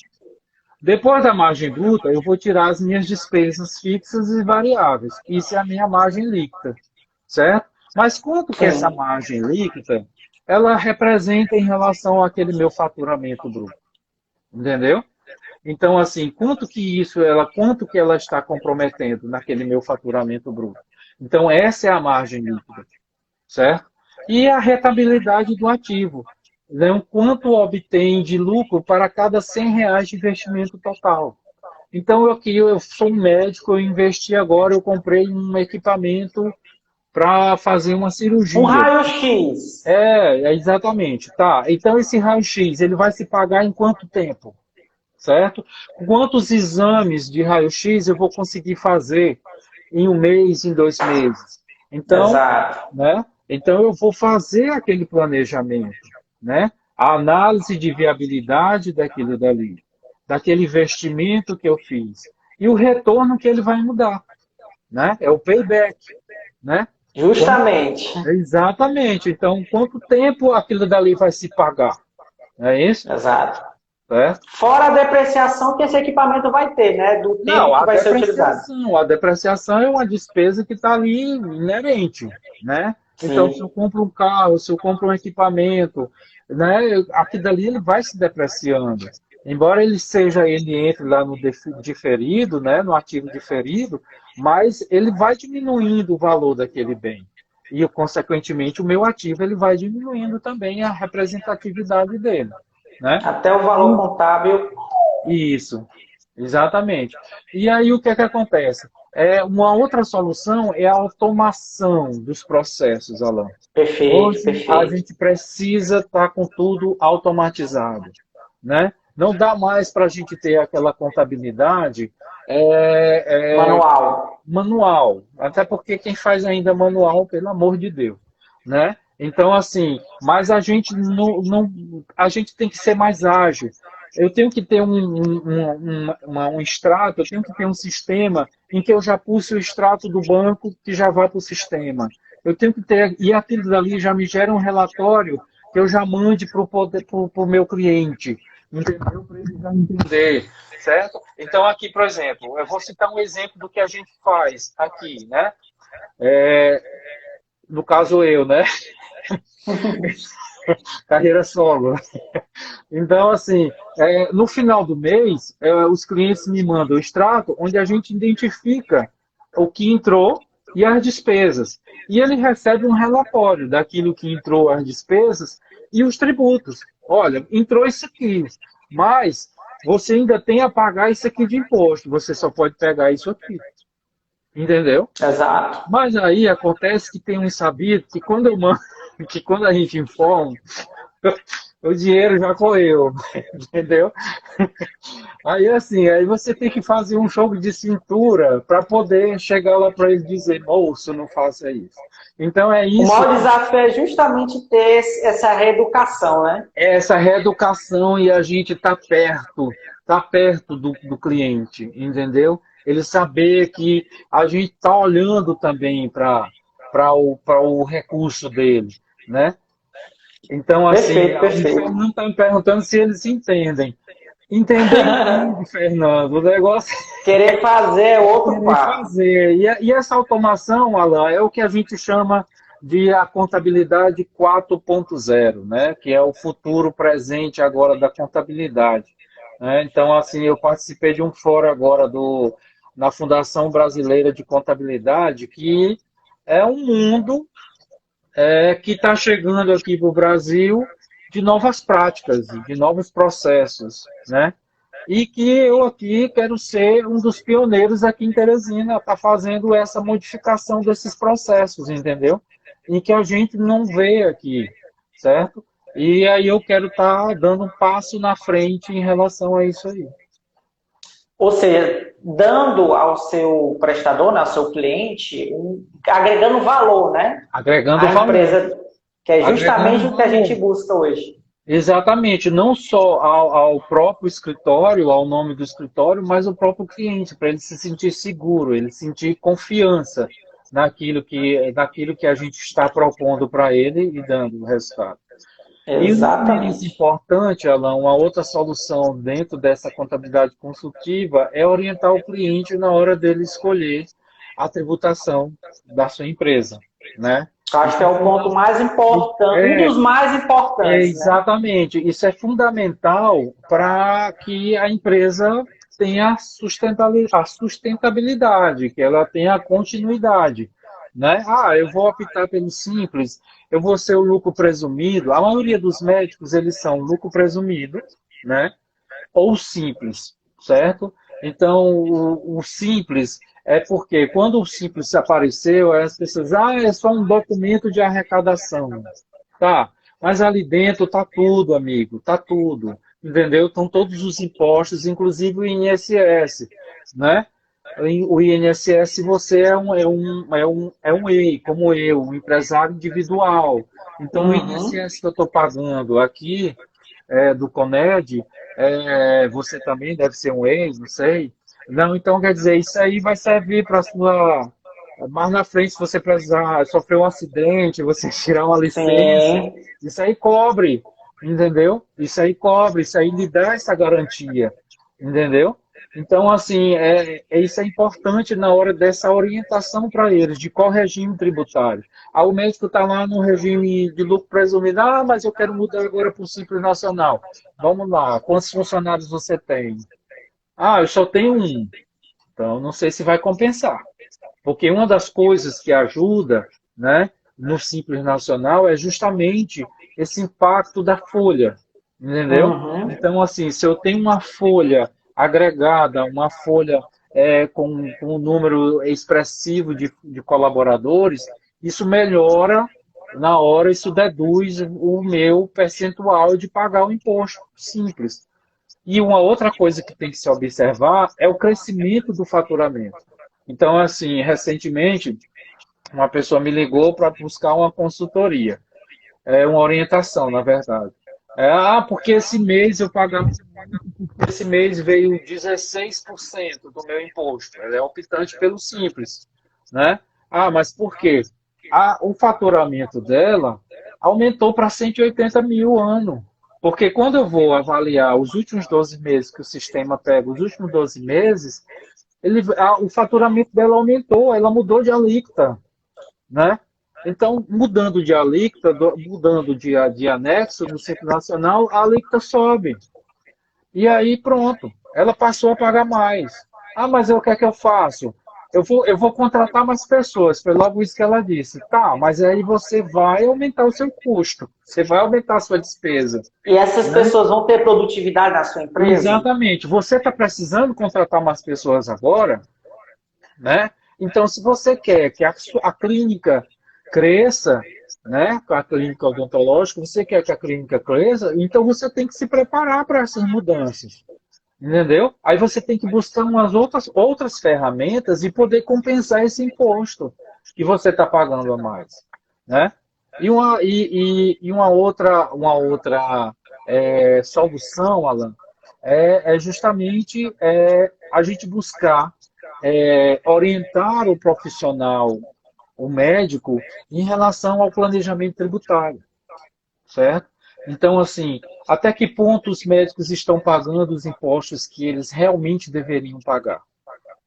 Depois da margem bruta, eu vou tirar as minhas despesas fixas e variáveis. Isso é a minha margem líquida, certo? Mas quanto que essa Sim. margem líquida, ela representa em relação àquele meu faturamento bruto? Entendeu? Então, assim, quanto que ela está comprometendo naquele meu faturamento bruto? Então, essa é a margem líquida, certo? E a rentabilidade do ativo, né? O quanto obtém de lucro para cada R$ 100 de investimento total. Então, eu sou um médico, eu investi agora, eu comprei um equipamento para fazer uma Um cirurgia. raio-x. Exatamente, tá. Então, esse raio-x, ele vai se pagar em quanto tempo? Certo? Quantos exames de raio-x eu vou conseguir fazer em um mês, em 2 meses? Então, Exato. né? Então eu vou fazer aquele planejamento, né? A análise de viabilidade daquilo dali, daquele investimento que eu fiz e o retorno que ele vai me dar, né? É o payback, né? Justamente. Exatamente. Então, quanto tempo aquilo dali vai se pagar? Não é isso? Exato. Certo? Fora a depreciação que esse equipamento vai ter, né? Do Não, tempo que vai ser utilizado. a depreciação é uma despesa que está ali inerente, né? Então, se eu Sim. compro um carro, se eu compro um equipamento, né, aquilo dali ele vai se depreciando. Embora ele entre lá no diferido, né, no ativo diferido, mas ele vai diminuindo o valor daquele bem. E, consequentemente, o meu ativo ele vai diminuindo também a representatividade dele. né? Até o valor contábil. Isso, exatamente. E aí o que é que acontece? Uma outra solução é a automação dos processos, Alan. Perfeito, Hoje a perfeito. gente precisa estar com tudo automatizado, né? Não dá mais para a gente ter aquela contabilidade Manual. manual, até porque quem faz ainda manual, pelo amor de Deus, né? Então, assim, mas a gente a gente tem que ser mais ágil. Eu tenho que ter um extrato, eu tenho que ter um sistema em que eu já pulse o extrato do banco que já vai para o sistema. Eu tenho que ter, e aquilo dali já me gera um relatório que eu já mande para o meu cliente, entendeu? Para ele já entender, certo? Então, aqui, por exemplo, eu vou citar um exemplo do que a gente faz aqui, né? É, no caso, eu, né? Carreira solo. Então, assim, no final do mês, os clientes me mandam o extrato onde a gente identifica o que entrou e as despesas. E ele recebe um relatório daquilo que entrou, as despesas e os tributos. Olha, entrou isso aqui, mas você ainda tem a pagar isso aqui de imposto. Você só pode pegar isso aqui. Entendeu? Exato. Mas aí acontece que tem um sabido que quando eu mando, que quando a gente informa, o dinheiro já correu, entendeu? Aí assim, aí você tem que fazer um jogo de cintura para poder chegar lá para ele dizer, moço, não faça isso. Então é O isso, maior desafio é justamente ter essa reeducação, né? essa reeducação e a gente tá perto do cliente, entendeu? Ele saber que a gente está olhando também para o recurso dele, né? Então, assim, Perfeito, o perfeito. Fernando está me perguntando se eles entendem. Entender entende, Fernando. O negócio Querer fazer é é outro querer papo. fazer. E essa automação, Alan, é o que a gente chama de a contabilidade 4.0, né? Que é o futuro presente agora da contabilidade. Né? Então, assim, eu participei de um fórum agora na Fundação Brasileira de Contabilidade, que é um mundo que está chegando aqui para o Brasil de novas práticas, de novos processos, né? E que eu aqui quero ser um dos pioneiros aqui em Teresina, está fazendo essa modificação desses processos, entendeu? E que a gente não vê aqui, certo? E aí eu quero estar dando um passo na frente em relação a isso aí. Ou seja, dando ao seu prestador, né, ao seu cliente, agregando valor, né? Agregando À valor. empresa, que é justamente Agregando o que a gente valor. busca hoje. Exatamente, não só ao próprio escritório, ao nome do escritório, mas ao próprio cliente, para ele se sentir seguro, ele sentir confiança naquilo que a gente está propondo para ele e dando o resultado. E não menos Exatamente. importante, Alan, uma outra solução dentro dessa contabilidade consultiva é orientar o cliente na hora dele escolher a tributação da sua empresa, né? Acho que Isso é é o ponto mais importante, um dos mais importantes, né? exatamente. Isso é fundamental para que a empresa tenha a sustentabilidade, que ela tenha a continuidade. Né? Ah, eu vou optar pelo simples, eu vou ser o lucro presumido. A maioria dos médicos, eles são lucro presumido, né? Ou simples, certo? Então, o simples é porque quando o simples apareceu, as pessoas, é só um documento de arrecadação. Tá, mas ali dentro tá tudo, amigo, tá tudo, entendeu? Estão todos os impostos, inclusive o INSS, né? O INSS você é um EI, como eu, um empresário individual. Então o Uhum. INSS que eu estou pagando aqui do Coned, você também deve ser um EI, não sei. Não, então quer dizer, isso aí vai servir para sua mais na frente, se você precisar sofrer um acidente, você tirar uma licença, Sim. isso aí cobre, entendeu? Isso aí cobre, isso aí lhe dá essa garantia, entendeu? Então, assim, isso é importante na hora dessa orientação para eles, de qual regime tributário. Ah, o médico está lá no regime de lucro presumido, mas eu quero mudar agora para o Simples Nacional. Vamos lá, quantos funcionários você tem? Ah, eu só tenho um, então não sei se vai compensar. Porque uma das coisas que ajuda, né, no Simples Nacional é justamente esse impacto da folha. entendeu? Uhum. Então, assim, se eu tenho uma folha agregada, uma folha com um número expressivo de colaboradores, isso melhora, na hora, isso deduz o meu percentual de pagar o imposto simples. E uma outra coisa que tem que se observar é o crescimento do faturamento. Então, assim, recentemente, uma pessoa me ligou para buscar uma consultoria, uma orientação, na verdade. Porque esse mês eu pagava muito, porque esse mês veio 16% do meu imposto. Ela é optante pelo simples, né? Mas por quê? O faturamento dela aumentou para 180 mil ano. Porque quando eu vou avaliar os últimos 12 meses que o sistema pega, os últimos 12 meses, o faturamento dela aumentou, ela mudou de alíquota, né? Então, mudando de alíquota, mudando de anexo no Simples Nacional, a alíquota sobe. E aí, pronto, ela passou a pagar mais. Mas o que é que eu faço? Eu vou contratar mais pessoas, foi logo isso que ela disse. Tá, mas aí você vai aumentar o seu custo, você vai aumentar a sua despesa, E essas né? pessoas vão ter produtividade na sua empresa? Exatamente. Você está precisando contratar mais pessoas agora, né? Então, se você quer que a clínica cresça, né, com a clínica odontológica, você quer que a clínica cresça, então você tem que se preparar para essas mudanças, entendeu? Aí você tem que buscar umas outras ferramentas e poder compensar esse imposto que você está pagando a mais, né? E uma outra solução, Alan, é justamente a gente buscar orientar o profissional, o médico, em relação ao planejamento tributário, certo? Então, assim, até que ponto os médicos estão pagando os impostos que eles realmente deveriam pagar,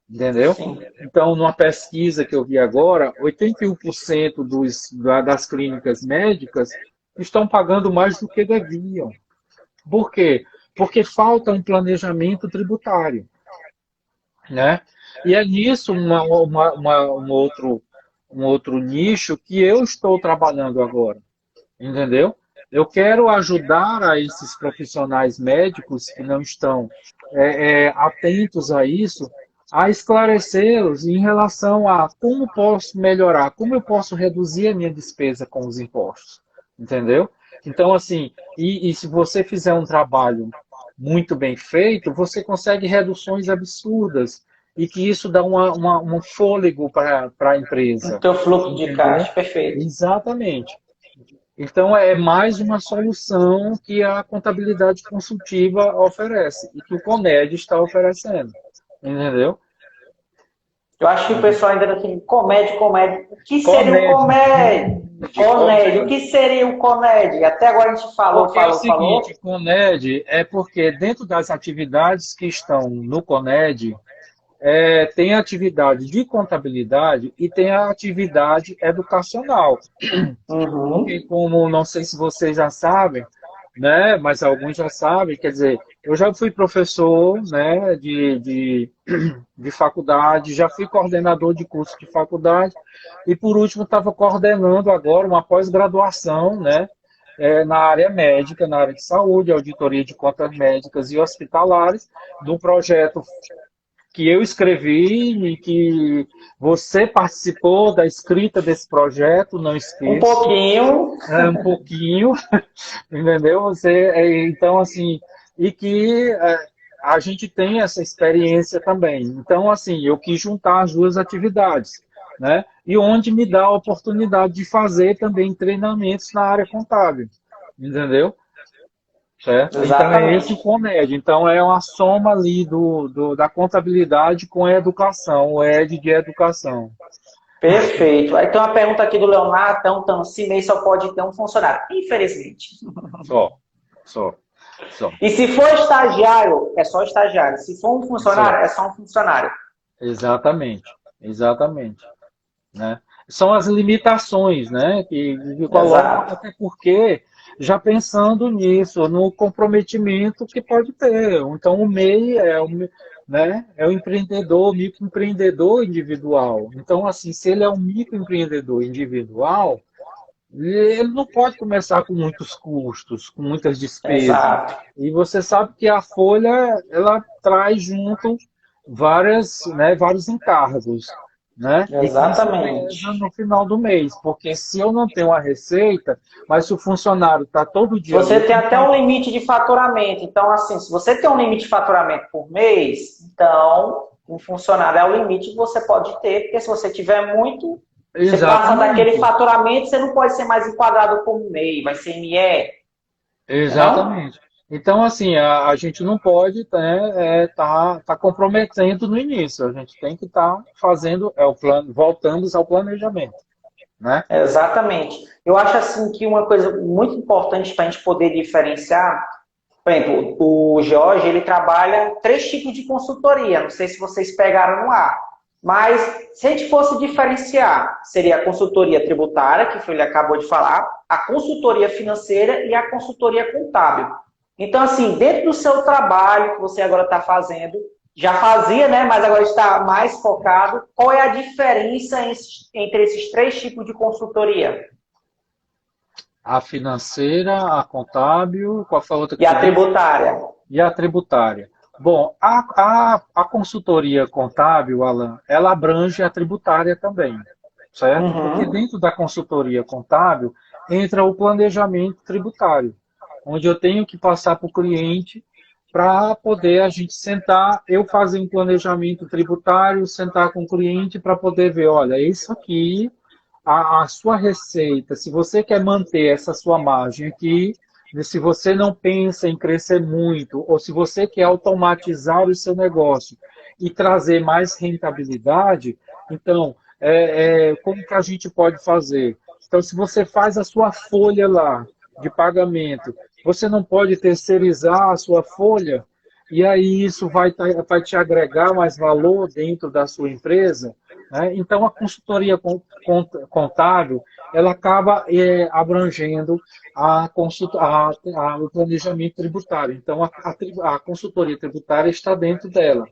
entendeu? Sim. Então, numa pesquisa que eu vi agora, 81% das clínicas médicas estão pagando mais do que deviam. Por quê? Porque falta um planejamento tributário, né? E é nisso um outro nicho que eu estou trabalhando agora, entendeu? Eu quero ajudar a esses profissionais médicos que não estão atentos a isso, a esclarecê-los em relação a como posso melhorar, como eu posso reduzir a minha despesa com os impostos, entendeu? Então, assim, e se você fizer um trabalho muito bem feito, você consegue reduções absurdas e que isso dá um fôlego para a No empresa, teu fluxo de entendeu? caixa, perfeito. Exatamente. Então, é mais uma solução que a contabilidade consultiva oferece e que o Coned está oferecendo. Entendeu? Eu acho que o pessoal ainda assim, comédia, comédia. O que seria o Coned. comédia? Coned, o Coned. que seria o Coned? Até agora a gente falou, Porque é o falou, seguinte, falou. Coned é porque dentro das atividades que estão no Coned, tem a atividade de contabilidade e tem a atividade educacional. Porque, Uhum. como não sei se vocês já sabem, né, mas alguns já sabem, quer dizer, eu já fui professor, né, de faculdade, já fui coordenador de curso de faculdade, e por último estava coordenando agora uma pós-graduação, né, na área médica, na área de saúde, auditoria de contas médicas e hospitalares, do projeto que eu escrevi e que você participou da escrita desse projeto, não Um esqueça, pouquinho. um pouquinho, entendeu? Então, assim, e que a gente tem essa experiência também. Então, assim, eu quis juntar as duas atividades, né? E onde me dá a oportunidade de fazer também treinamentos na área contábil, entendeu? Certo? Então é esse o Exatamente. Coned. Então é uma soma ali da contabilidade com a educação, o ED de educação. Perfeito. Aí tem uma pergunta aqui do Leonardo, então, se mês só pode ter um funcionário. Infelizmente. Só, só, só, E se for estagiário, é só estagiário. Se for um só. funcionário, é só um funcionário. Exatamente, exatamente, né? São as limitações, né, que colocam, Exato. até porque já pensando nisso, no comprometimento que pode ter. Então o MEI né, é o empreendedor, microempreendedor individual. Então assim, se ele é um microempreendedor individual, Ele não pode começar com muitos custos, com muitas despesas. Exato, E você sabe que a folha ela traz junto vários encargos, né? E que isso pesa exatamente. no final do mês, porque se eu não tenho a receita, mas se o funcionário está todo dia Você ali, tem até um limite de faturamento. Então, assim, se você tem um limite de faturamento por mês, então um funcionário é o limite que você pode ter, porque se você tiver muito, você passa daquele exatamente. faturamento, você não pode ser mais enquadrado como MEI, vai ser ME, não? Exatamente. Então, assim, a gente não pode tá comprometendo no início. A gente tem que estar fazendo o plano, voltando ao planejamento, né? Exatamente. Eu acho assim que uma coisa muito importante para a gente poder diferenciar, por exemplo, o Jorge, ele trabalha três tipos de consultoria. Não sei se vocês pegaram no ar. Mas, se a gente fosse diferenciar, seria a consultoria tributária, que foi ele acabou de falar, a consultoria financeira e a consultoria contábil. Então, assim, dentro do seu trabalho que você agora está fazendo, já fazia, né? Mas agora está mais focado. Qual é a diferença entre esses três tipos de consultoria? A financeira, a contábil, qual foi a outra que E tu a disse? tributária? E a tributária. Bom, a consultoria contábil, Alan, ela abrange a tributária também, certo? Porque Uhum. dentro da consultoria contábil entra o planejamento tributário, onde eu tenho que passar para o cliente para poder a gente sentar, eu fazer um planejamento tributário, sentar com o cliente para poder ver, olha, isso aqui, a sua receita, se você quer manter essa sua margem aqui, se você não pensa em crescer muito, ou se você quer automatizar o seu negócio e trazer mais rentabilidade, então, como que a gente pode fazer? Então, se você faz a sua folha lá de pagamento, você não pode terceirizar a sua folha, e aí isso vai te agregar mais valor dentro da sua empresa, né? Então, a consultoria contábil, ela acaba abrangendo o planejamento tributário. Então, a consultoria tributária está dentro dela.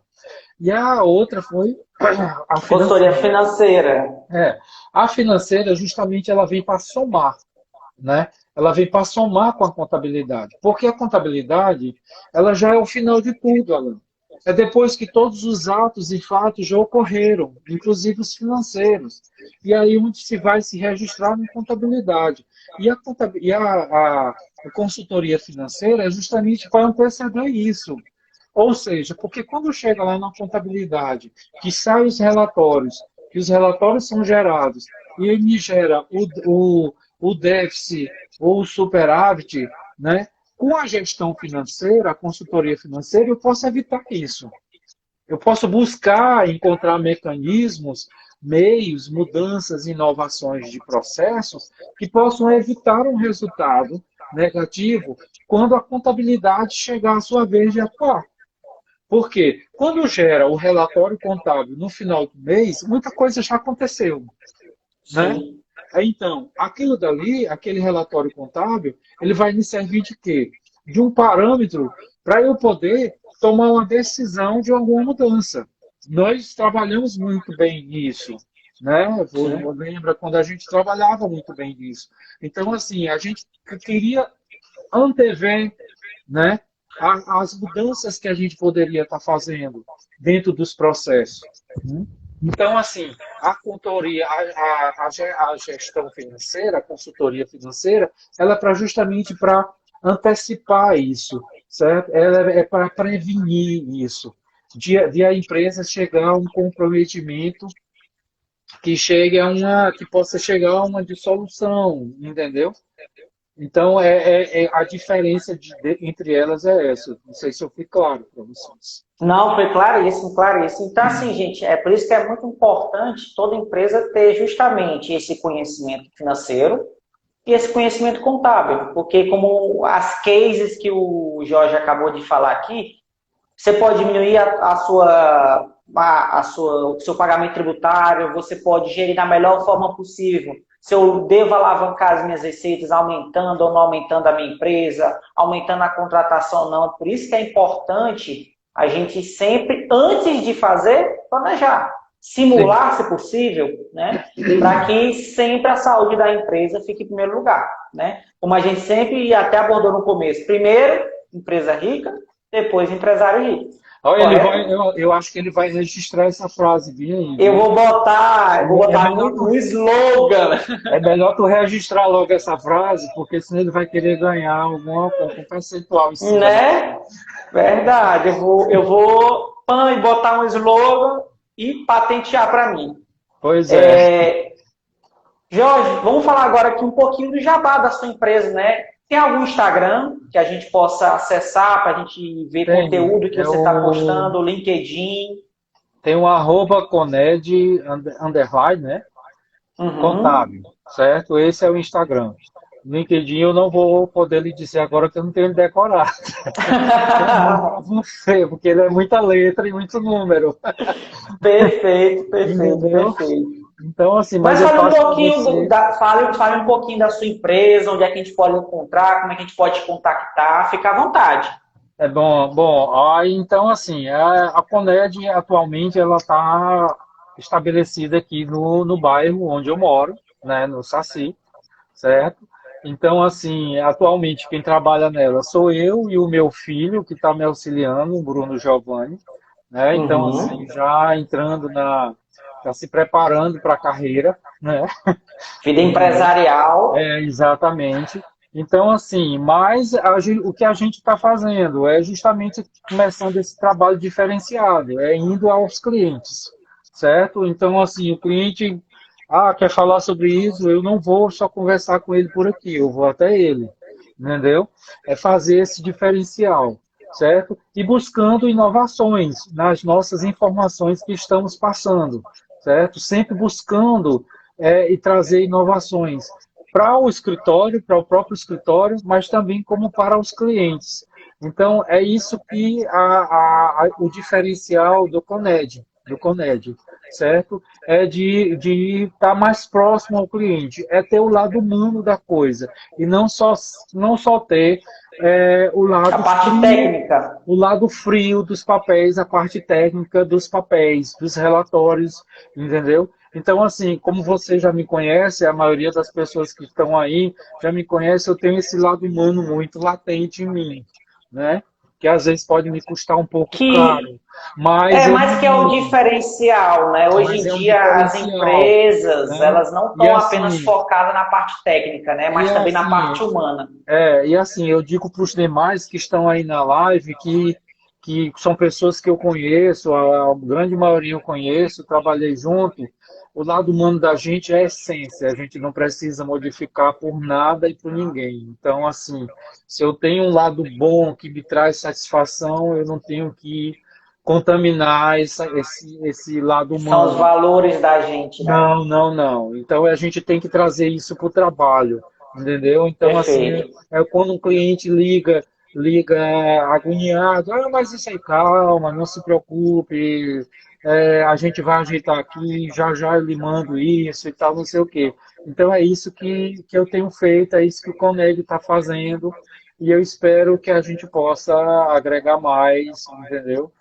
E a outra foi a Consultoria financeira. financeira. É, a financeira, justamente, ela vem para somar, né? Ela vem para somar com a contabilidade. Porque a contabilidade, ela já é o final de tudo, Alan. É depois que todos os atos e fatos já ocorreram, inclusive os financeiros. E aí onde se vai se registrar na contabilidade. A consultoria financeira é justamente para anteceder isso. Ou seja, porque quando chega lá na contabilidade, que saem os relatórios, que os relatórios são gerados, e ele me gera o déficit ou o superávit, né? Com a gestão financeira, a consultoria financeira, eu posso evitar isso. Eu posso buscar encontrar mecanismos, meios, mudanças, inovações de processos que possam evitar um resultado negativo quando a contabilidade chegar à sua vez de atuar. Porque quando gera o relatório contábil no final do mês, muita coisa já aconteceu, né? Sim. Então, aquilo dali, aquele relatório contábil, ele vai me servir de quê? De um parâmetro para eu poder tomar uma decisão de alguma mudança. Nós trabalhamos muito bem nisso, né? Sim. Lembra quando a gente trabalhava muito bem nisso. Então, assim, a gente queria antever, né, as mudanças que a gente poderia estar fazendo dentro dos processos. Então, assim, a consultoria, a gestão financeira, a consultoria financeira, ela é justamente para antecipar isso, certo? Ela é para prevenir isso, de a empresa chegar a um comprometimento que possa chegar a uma dissolução, entendeu? Então, a diferença entre elas é essa. Não sei se eu fui claro para vocês. Não, foi claríssimo, claríssimo. Então, assim, gente, é por isso que é muito importante toda empresa ter justamente esse conhecimento financeiro e esse conhecimento contábil, porque como as cases que o Jorge acabou de falar aqui, você pode diminuir o seu pagamento tributário, você pode gerir da melhor forma possível. Se eu devo alavancar as minhas receitas, aumentando ou não aumentando a minha empresa, aumentando a contratação ou não. Por isso que é importante a gente sempre, antes de fazer, planejar. Sim. simular, se possível, né, para que sempre a saúde da empresa fique em primeiro lugar, né? Como a gente sempre até abordou no começo, primeiro empresa rica, depois empresário rico, Olha, correto? eu acho que ele vai registrar essa frase bem aí, Eu viu? vou É botar melhor no slogan, É melhor tu registrar logo essa frase, porque senão ele vai querer ganhar algum percentual em cima da. né? Verdade, botar um slogan e patentear para mim. Pois é. Jorge, vamos falar agora aqui um pouquinho do jabá da sua empresa, né? Tem algum Instagram que a gente possa acessar para a gente ver Tem, conteúdo que você está postando, LinkedIn? tem o @coned_, né? Uhum. Contábil, certo? Esse é o Instagram. LinkedIn eu não vou poder lhe dizer agora que eu não tenho ele decorado. Eu mando para você, porque ele é muita letra e muito número. Perfeito, perfeito, Entendeu? perfeito. Então, assim, mas Mas eu fale um passo para pouquinho você. fale um pouquinho da sua empresa, onde é que a gente pode encontrar, como é que a gente pode te contactar, fica à vontade. É bom. Aí, então, assim, a Coned atualmente ela está estabelecida aqui no bairro onde eu moro, né, no Saci, certo? Então, assim, atualmente quem trabalha nela sou eu e o meu filho que está me auxiliando, o Bruno Giovanni, né? Então, assim, Uhum. já se preparando para a carreira, né? Vida Entendeu? empresarial. Exatamente. Então, assim, mas o que a gente está fazendo é justamente começando esse trabalho diferenciado, é indo aos clientes, certo? Então, assim, o cliente, quer falar sobre isso, eu não vou só conversar com ele por aqui, eu vou até ele, entendeu? É fazer esse diferencial, certo? E buscando inovações nas nossas informações que estamos passando, certo? Sempre buscando e trazer inovações para o escritório, para o próprio escritório, mas também como para os clientes. Então, é isso que o diferencial do Coned, certo? É de estar mais próximo ao cliente, é ter o lado humano da coisa, e não só ter o A lado parte frio, técnica. dos papéis, a parte técnica dos papéis, dos relatórios, entendeu? Então, assim, como você já me conhece, a maioria das pessoas que estão aí já me conhece, eu tenho esse lado humano muito latente em mim, né? Que às vezes pode me custar um pouco Que caro, mas eu mas não que é o ligo, diferencial, né? Hoje mas em é um dia as diferencial, empresas, né? elas não E estão apenas assim, focadas na parte técnica, né? e Mas também na assim, parte humana. eu digo para os demais que estão aí na live que são pessoas que eu conheço, a grande maioria eu conheço, trabalhei junto. O lado humano da gente é a essência, a gente não precisa modificar por nada e por ninguém. Então, assim, se eu tenho um lado bom que me traz satisfação, eu não tenho que contaminar esse lado São os humano. valores da gente, né? Não, não, não. Então a gente tem que trazer isso para o trabalho, entendeu? Então, assim, Perfeito. é quando um cliente liga agoniado, mas isso aí, calma, não se preocupe, a gente vai ajeitar aqui, já já eu lhe mando isso e tal, não sei o quê. Então é isso que eu tenho feito, é isso que o Coneg está fazendo, e eu espero que a gente possa agregar mais, entendeu?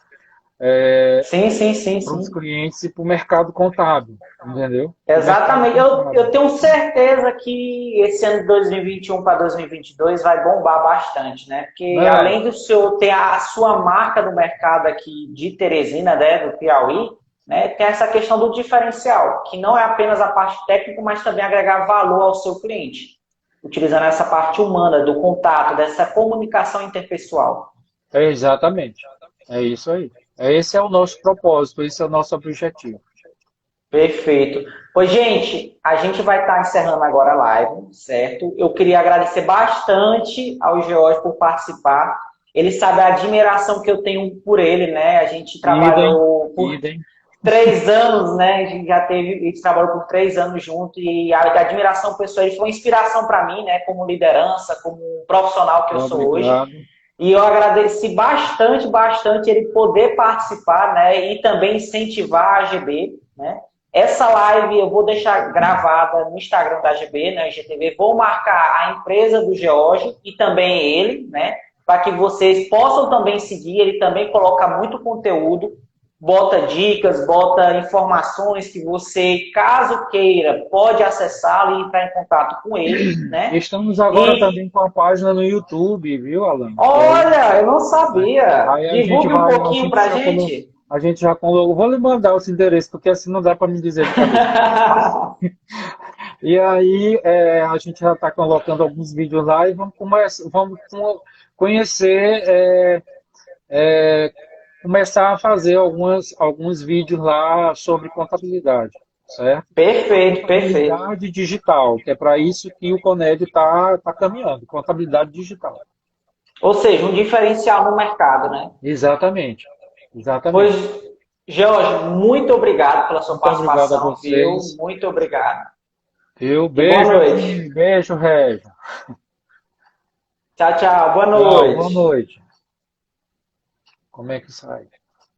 Sim, sim, sim, Para os sim. clientes e para o mercado contábil, entendeu? Para o mercado Exatamente. Eu contábil. tenho certeza que esse ano de 2021 para 2022 vai bombar bastante, né? Porque É, além do senhor ter a sua marca no mercado aqui de Teresina, né, do Piauí, né, tem essa questão do diferencial, que não é apenas a parte técnica, mas também agregar valor ao seu cliente, utilizando essa parte humana do contato, dessa comunicação interpessoal. exatamente. É isso aí. Esse é o nosso propósito, esse é o nosso objetivo. Perfeito. Pois, gente, a gente vai estar encerrando agora a live, certo? Eu queria agradecer bastante ao George por participar. Ele sabe a admiração que eu tenho por ele, né? A gente Idem, trabalhou por idem. 3 anos, né? A gente trabalhou por 3 anos junto e a admiração pessoal, ele foi uma inspiração para mim, né? Como liderança, como profissional que eu sou hoje. Obrigado. E eu agradeci bastante, bastante ele poder participar, né? E também incentivar a AGB, né? Essa live eu vou deixar gravada no Instagram da AGB, né, IGTV. Vou marcar a empresa do George e também ele, né, para que vocês possam também seguir. Ele também coloca muito conteúdo. bota dicas, bota informações que você, caso queira, pode acessá-lo e entrar em contato com ele, né? Estamos agora E também com a página no YouTube, viu, Alan? E olha, eu não sabia. aí Divulgue um pouquinho pra gente. a gente já colocou, vou lhe mandar esse endereço, porque assim não dá para me dizer de cabeça. E aí a gente já está colocando alguns vídeos lá e conhecer, começar a fazer alguns vídeos lá sobre contabilidade, certo? Perfeito, perfeito. Contabilidade digital, que é para isso que o Coned está caminhando, contabilidade digital. Ou seja, um diferencial no mercado, né? Exatamente, Pois, exatamente. Jorge, muito obrigado pela sua Muito obrigado a participação, viu? vocês. Muito obrigado. Viu? E boa Beijo, noite. Aline. Beijo, Régio. Tchau, tchau. Boa Tchau, boa noite. noite. Como é que sai?